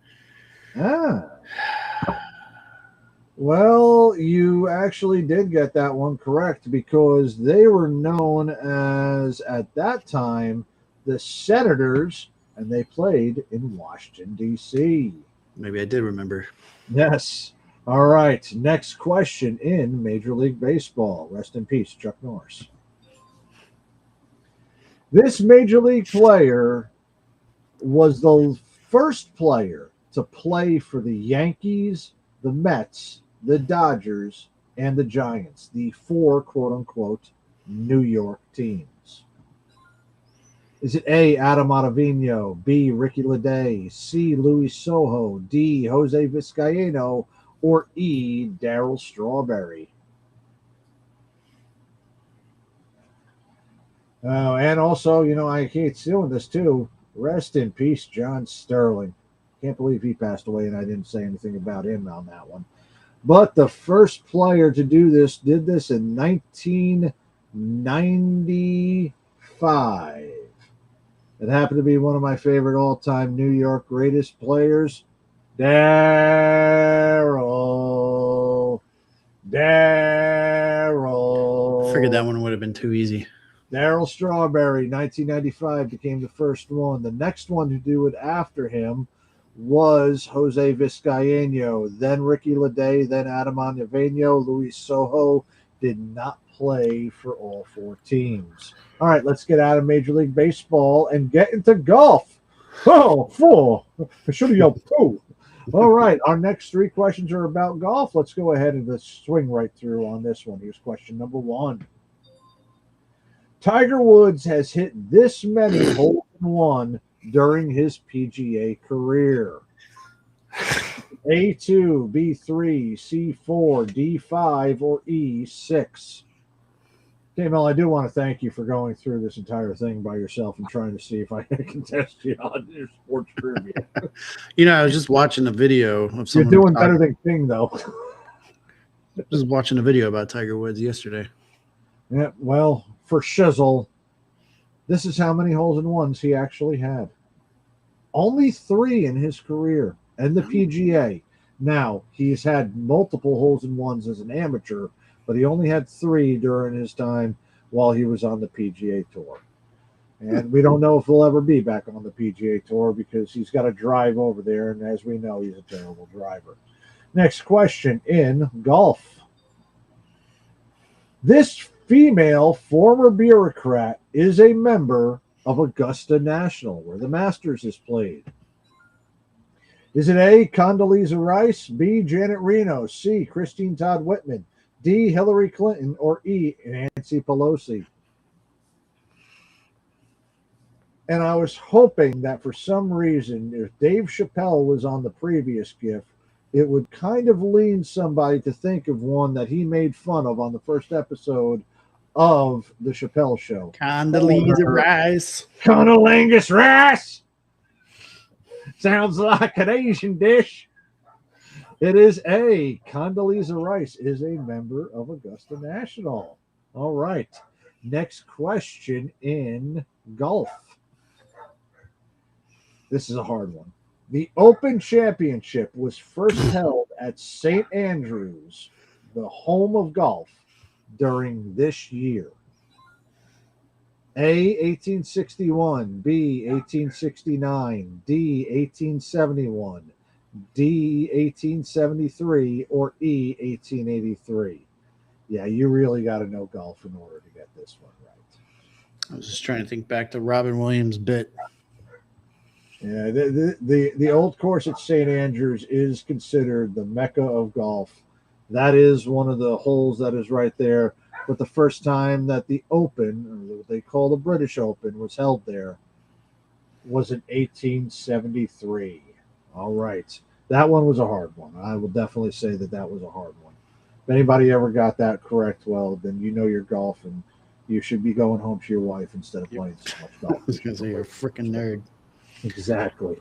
[SPEAKER 1] Well, you actually did get that one correct because they were known as, at that time, the Senators, and they played in Washington, D.C.
[SPEAKER 2] Maybe I did remember.
[SPEAKER 1] Yes. All right. Next question in Major League Baseball. Rest in peace, Chuck Norris. This Major League player was the first player to play for the Yankees, the Mets, the Dodgers, and the Giants, the four quote-unquote New York teams. Is it A, Adam Ottavino, B, Ricky Leday, C, Luis Sojo, D, Jose Vizcaíno, or E, Darryl Strawberry? Oh, and also, I hate doing this too. Rest in peace, John Sterling. Can't believe he passed away and I didn't say anything about him on that one. But the first player to do this did this in 1995. It happened to be one of my favorite all-time New York greatest players, Darryl.
[SPEAKER 2] Figured that one would have been too easy.
[SPEAKER 1] Darryl Strawberry, 1995, became the first one. The next one to do it after him was Jose Vizcaíno, then Ricky Leday, then Adam Ottavino. Luis Sojo did not play for all four teams. All right, let's get out of Major League Baseball and get into golf. Oh, four. I should have yelled two. All right, our next three questions are about golf. Let's go ahead and let's swing right through on this one. Here's question number one. Tiger Woods has hit this many hole-in-one during his PGA career. A2, B3, C4, D5, or E6? Okay, Mel, I do want to thank you for going through this entire thing by yourself and trying to see if I can test you on your sports trivia.
[SPEAKER 2] I was just watching a video of
[SPEAKER 1] You're
[SPEAKER 2] someone.
[SPEAKER 1] doing better than King, though.
[SPEAKER 2] Just watching a video about Tiger Woods yesterday.
[SPEAKER 1] Yeah, well, for Shizzle, this is how many holes in ones he actually had. Only 3 in his career and the PGA. Now, he's had multiple holes in ones as an amateur, but he only had 3 during his time while he was on the PGA Tour. And we don't know if he'll ever be back on the PGA Tour because he's got to drive over there, and as we know, he's a terrible driver. Next question in golf. This female former bureaucrat is a member of Augusta National, where the Masters is played. Is it A, Condoleezza Rice, B, Janet Reno, C, Christine Todd Whitman, D, Hillary Clinton, or E, Nancy Pelosi? And I was hoping that for some reason, if Dave Chappelle was on the previous gift, it would kind of lean somebody to think of one that he made fun of on the first episode of the Chappelle Show.
[SPEAKER 2] Condoleezza Rice.
[SPEAKER 1] Condoleezza Rice. Sounds like an Asian dish. It is A. Condoleezza Rice is a member of Augusta National. All right. Next question in golf. This is a hard one. The Open Championship was first held at St. Andrews, the home of golf, during this year. A, 1861, B, 1869, D, 1871, D, 1873, or E, 1883. Yeah, you really got to know golf in order to get this one right.
[SPEAKER 2] I was just trying to think back to Robin Williams' bit.
[SPEAKER 1] Yeah, the old course at St. Andrews is considered the Mecca of golf. That is one of the holes that is right there. But the first time that the Open, or what they call the British Open, was held there was in 1873. All right. That one was a hard one. I will definitely say that that was a hard one. If anybody ever got that correct, well, then you know your golf, and you should be going home to your wife instead of playing so much golf.
[SPEAKER 2] I was going to say you're a freaking nerd.
[SPEAKER 1] Exactly.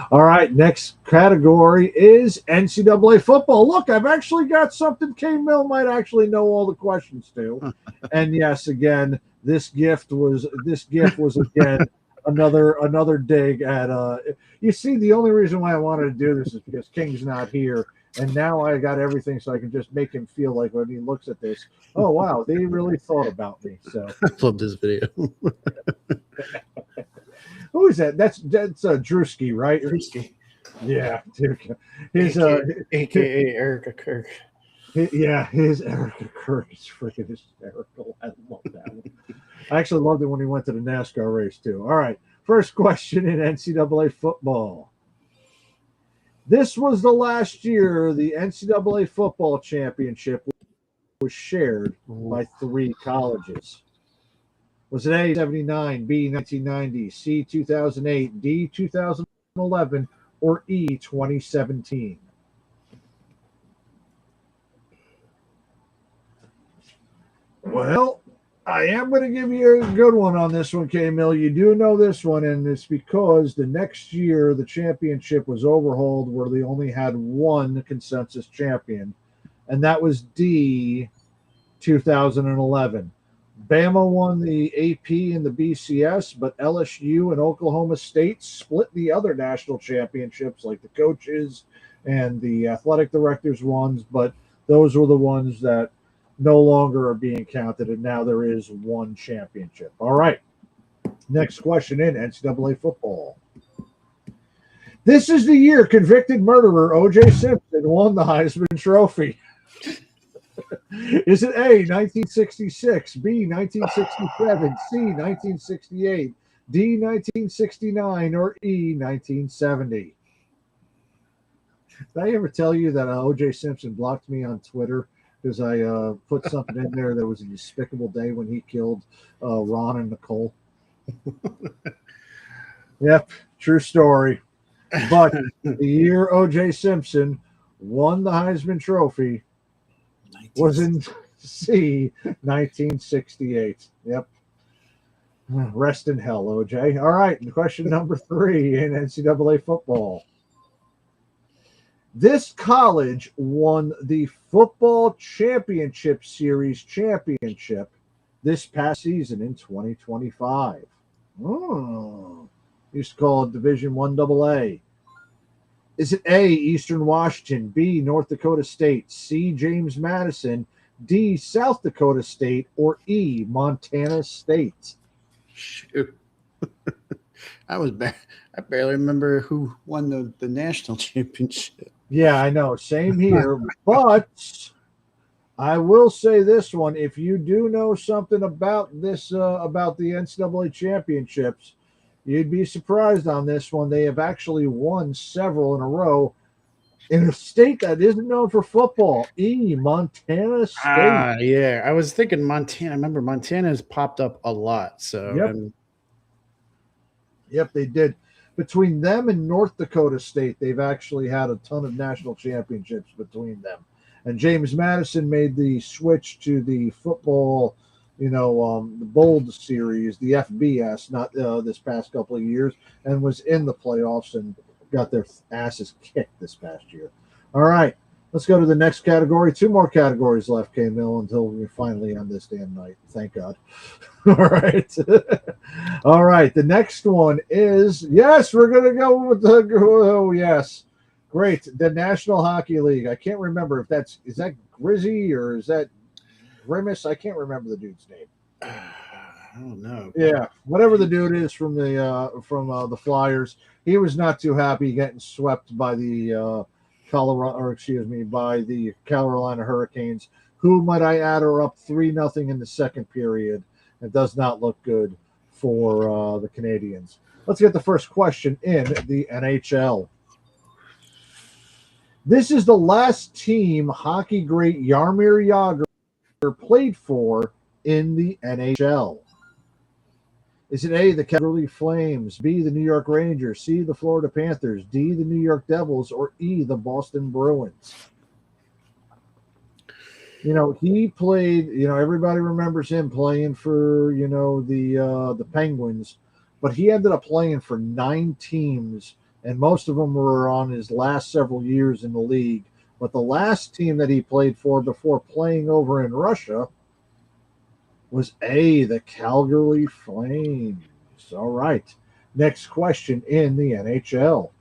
[SPEAKER 1] All right. Next category is NCAA football. Look, I've actually got something K Mill might actually know all the questions to. And yes, again, this gift was again another dig at you see, the only reason why I wanted to do this is because King's not here. And now I got everything so I can just make him feel like when he looks at this, oh wow, they really thought about me. So
[SPEAKER 2] I love this video.
[SPEAKER 1] Who is that? That's Drewski, right?
[SPEAKER 2] Drewski.
[SPEAKER 1] Yeah. His
[SPEAKER 2] AKA Erica Kirk.
[SPEAKER 1] His Erica Kirk is freaking hysterical. I love that one. I actually loved it when he went to the NASCAR race too. All right. First question in NCAA football. This was the last year the NCAA football championship was shared by 3 colleges. Was it A, 79, B, 1990, C, 2008, D, 2011, or E, 2017? Well, I am going to give you a good one on this one, K-Mill. You do know this one, and it's because the next year the championship was overhauled where they only had 1 consensus champion, and that was D, 2011. Bama won the AP and the BCS, but LSU and Oklahoma State split the other national championships, like the coaches and the athletic directors ones, but those were the ones that no longer are being counted, and now there is 1 championship. All right. Next question in NCAA football. This is the year convicted murderer O.J. Simpson won the Heisman Trophy. Is it A, 1966, B, 1967, C, 1968, D, 1969, or E, 1970? Did I ever tell you that O.J. Simpson blocked me on Twitter because I put something in there that was a despicable day when he killed Ron and Nicole? Yep, true story. But the year O.J. Simpson won the Heisman Trophy was in C, 1968. Yep. Rest in hell, OJ. All right. Question number 3 in NCAA football. This college won the Football Championship Series championship this past season in 2025. Used to call it Division I AA. Is it A, Eastern Washington, B, North Dakota State, C, James Madison, D, South Dakota State, or E, Montana State?
[SPEAKER 2] Shoot. I barely remember who won the national championship.
[SPEAKER 1] Yeah, I know. Same here. But I will say this one: if you do know something about this, about the NCAA championships, you'd be surprised on this one. They have actually won several in a row in a state that isn't known for football. Montana State.
[SPEAKER 2] Yeah. I was thinking Montana. I remember Montana has popped up a lot. So,
[SPEAKER 1] Yep, they did. Between them and North Dakota State, they've actually had a ton of national championships between them. And James Madison made the switch to the football, the Bold Series, the FBS, not this past couple of years, and was in the playoffs and got their asses kicked this past year. All right, let's go to the next category. 2 more categories left, K-Mill, until we're finally on this damn night. Thank God. All right. All right. The next one is, yes, we're going to go with yes. Great. The National Hockey League. I can't remember if is that Grizzy or is that Grimace? I can't remember the dude's name.
[SPEAKER 2] I don't know.
[SPEAKER 1] Yeah. Whatever the dude is from the Flyers. He was not too happy getting swept by the by the Carolina Hurricanes, who, might I add, are up 3-0 in the second period. It does not look good for the Canadians. Let's get the first question in the NHL. This is the last team hockey great Jaromir Jagr played for in the NHL. Is it A, the Calgary Flames, B, the New York Rangers, C, the Florida Panthers, D, the New York Devils, or E, the Boston Bruins? He played, everybody remembers him playing for, the Penguins, but he ended up playing for 9 teams, and most of them were on his last several years in the league. But the last team that he played for before playing over in Russia was A, the Calgary Flames. All right. Next question in the NHL.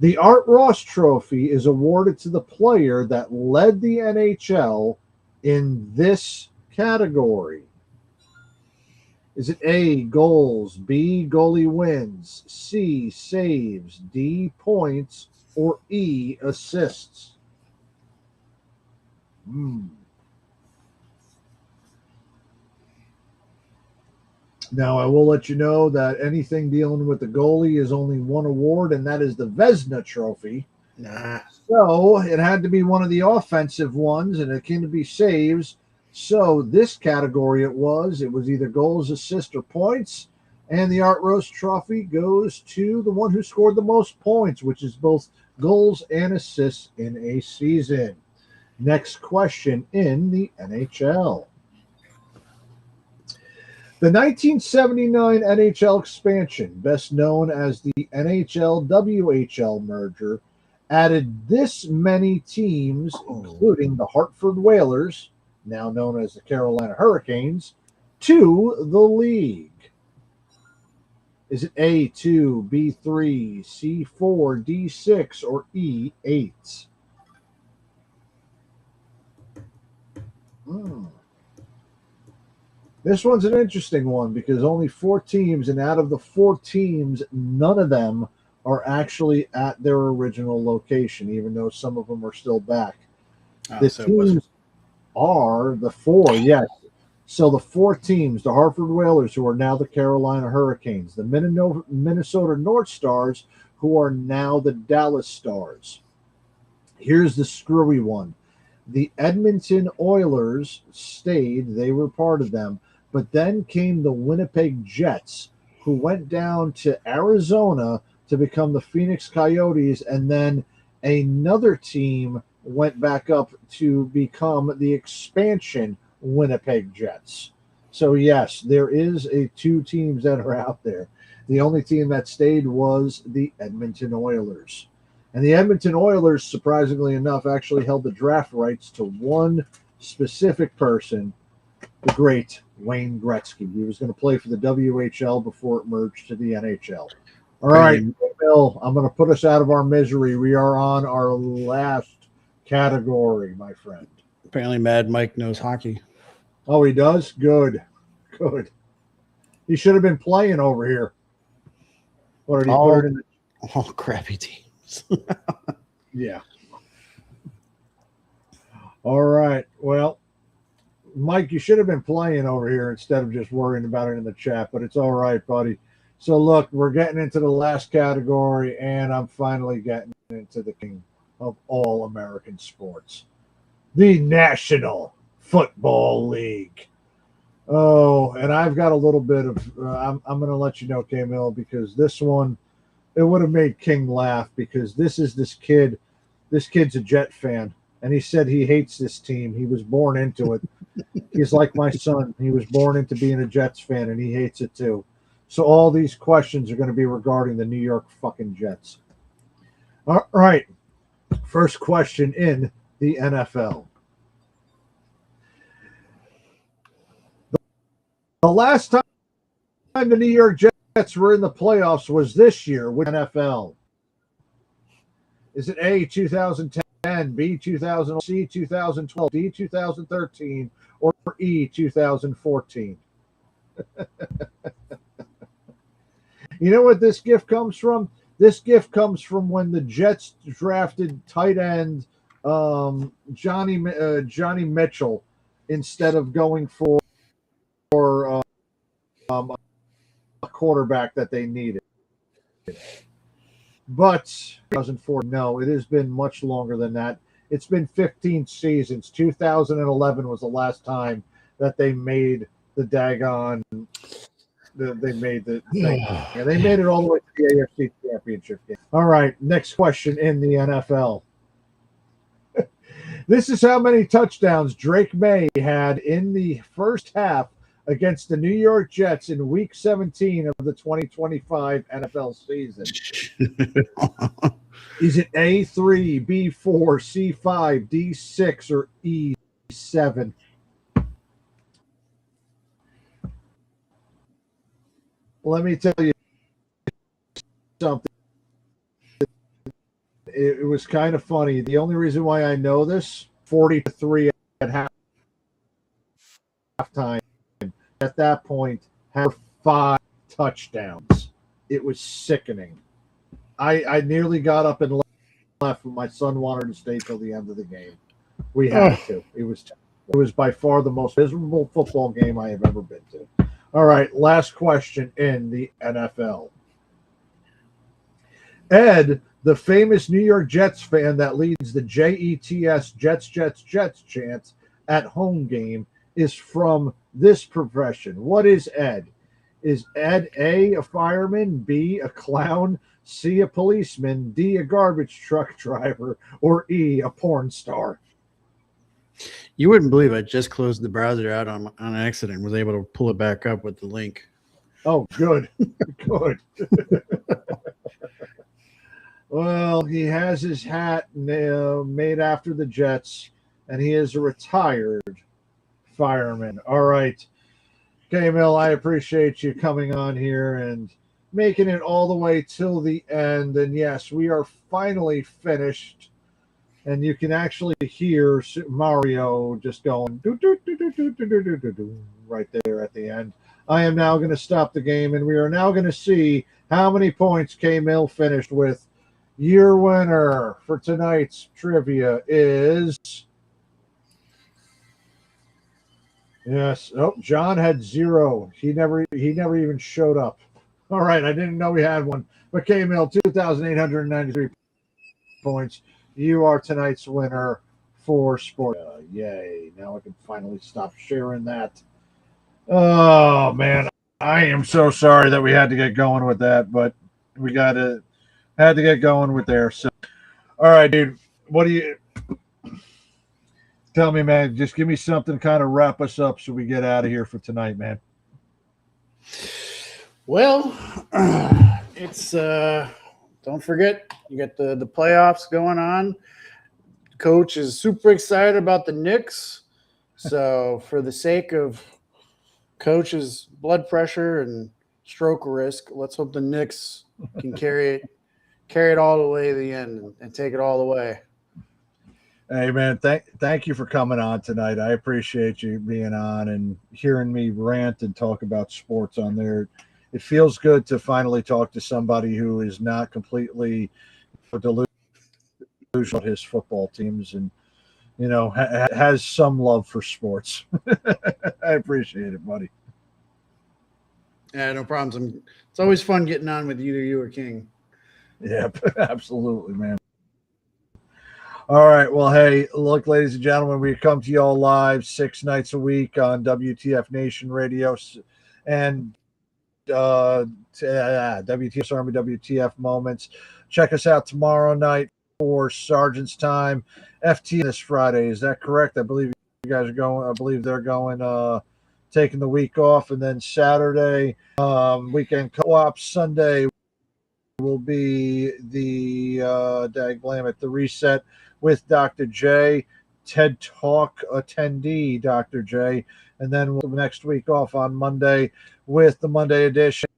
[SPEAKER 1] The Art Ross Trophy is awarded to the player that led the NHL in this category. Is it A, goals, B, goalie wins, C, saves, D, points, or E, assists? Now, I will let you know that anything dealing with the goalie is only one award, and that is the Vezina Trophy. So it had to be one of the offensive ones, and it can be saves. So this category it was either goals, assists, or points. And the Art Ross Trophy goes to the one who scored the most points, which is both goals and assists in a season. Next question in the NHL. The 1979 NHL expansion, best known as the NHL-WHL merger, added this many teams, including the Hartford Whalers, now known as the Carolina Hurricanes, to the league. Is it A2, B3, C4, D6, or E8? This one's an interesting one because only 4 teams, and out of the 4 teams, none of them are actually at their original location, even though some of them are still back. The teams are the 4, yes. So the 4 teams, the Hartford Whalers, who are now the Carolina Hurricanes, the Minnesota North Stars, who are now the Dallas Stars. Here's the screwy one. The Edmonton Oilers stayed. They were part of them. But then came the Winnipeg Jets, who went down to Arizona to become the Phoenix Coyotes, and then another team went back up to become the expansion Winnipeg Jets. So, yes, there is two teams that are out there. The only team that stayed was the Edmonton Oilers. And the Edmonton Oilers, surprisingly enough, actually held the draft rights to one specific person, the great Wayne Gretzky. He was going to play for the WHL before it merged to the NHL. All right, Bill, I'm going to put us out of our misery. We are on our last category, my friend.
[SPEAKER 2] Apparently Mad Mike knows hockey.
[SPEAKER 1] Oh, he does? Good. Good. He should have been playing over here. What did he put it in the
[SPEAKER 2] all crappy teams.
[SPEAKER 1] Yeah. All right. Well, Mike, you should have been playing over here instead of just worrying about it in the chat, but it's all right, buddy. So, look, we're getting into the last category, and I'm finally getting into the king of all American sports, the National Football League. Oh, and I've got a little bit of I'm going to let you know, K-Mill, because this one, it would have made King laugh, because this kid. This kid's a Jet fan, and he said he hates this team. He was born into it. He's like my son. He was born into being a Jets fan, and he hates it too. So all these questions are going to be regarding the New York fucking Jets. All right. First question in the NFL. The last time the New York Jets were in the playoffs was this year with NFL. Is it A, 2010, B, 2000, C, 2012, D, 2013, or E, 2014? You know what this gift comes from? This gift comes from when the Jets drafted tight end Johnny Mitchell instead of going for a quarterback that they needed. But 2004, no, it has been much longer than that. It's been 15 seasons. 2011 was the last time that they made the daggone. They made the thing. And they made it all the way to the AFC Championship game. All right, next question in the NFL. This is how many touchdowns Drake May had in the first half against the New York Jets in Week 17 of the 2025 NFL season. Is it A3, B4, C5, D6, or E7? Let me tell you something. It was kind of funny. The only reason why I know this, 40-3 at halftime. At that point, had 5 touchdowns. It was sickening. I nearly got up and left, but my son wanted to stay till the end of the game. We had to. It was by far the most miserable football game I have ever been to. All right, last question in the NFL. Ed, the famous New York Jets fan that leads the JETS Jets chant at home game, is from this profession. What is Ed? Is Ed A, a fireman, B, a clown, C, a policeman, D, a garbage truck driver, or E, a porn star?
[SPEAKER 2] You wouldn't believe I just closed the browser out on accident and was able to pull it back up with the link.
[SPEAKER 1] Oh, good. Good. Well, he has his hat made after the Jets, and he is a retired fireman. All right. Okay, Mill, I appreciate you coming on here and making it all the way till the end. And yes, we are finally finished. And you can actually hear Mario just going right there at the end. I am now going to stop the game, and we are now going to see how many points K-Mill finished with. Your winner for tonight's trivia is... Yes. Oh, John had 0. He never even showed up. All right. I didn't know we had one. But K-Mill, 2,893 points. You are tonight's winner for sport. Yay. Now I can finally stop sharing that. Oh, man. I am so sorry that we had to get going with that, but we had to get going with there. So, all right, dude. What do you... Tell me, man, just give me something to kind of wrap us up so we get out of here for tonight, man.
[SPEAKER 2] Well, it's don't forget you got the playoffs going on. Coach is super excited about the Knicks. So for the sake of Coach's blood pressure and stroke risk, let's hope the Knicks can carry it all the way to the end and take it all the way.
[SPEAKER 1] Hey, man, thank you for coming on tonight. I appreciate you being on and hearing me rant and talk about sports on there. It feels good to finally talk to somebody who is not completely delusional about his football teams and, has some love for sports. I appreciate it, buddy.
[SPEAKER 2] Yeah, no problems. It's always fun getting on with either you or King.
[SPEAKER 1] Yeah, absolutely, man. All right. Well, hey, look, ladies and gentlemen, we come to y'all live 6 nights a week on WTF Nation Radio and WTF Army WTF Moments. Check us out tomorrow night for Sergeant's Time. FT this Friday. Is that correct? I believe you guys are going. I believe they're going, taking the week off. And then Saturday, weekend co-op. Sunday will be the the reset with Dr. J, TED Talk attendee Dr. J, and then we'll next week off on Monday with the Monday edition,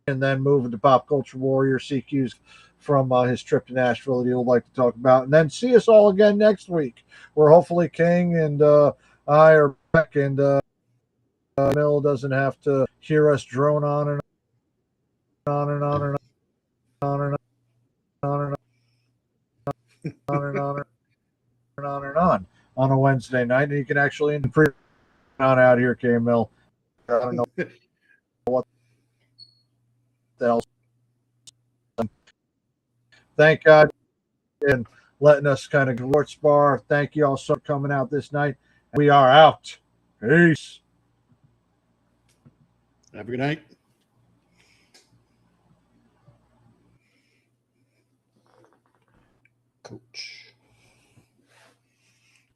[SPEAKER 1] and then moving to Pop Culture Warrior CQ's from his trip to Nashville that he'll like to talk about, and then see us all again next week, where hopefully King and I are back, and Mill doesn't have to hear us drone on and on and on and on and on and on and on and on and on a Wednesday night, and you can actually pre on out here, K Mill. I don't know what the hell. Thank God and letting us kind of sports bar. Thank you all so much for coming out this night. We are out. Peace.
[SPEAKER 2] Have a good night. Coach.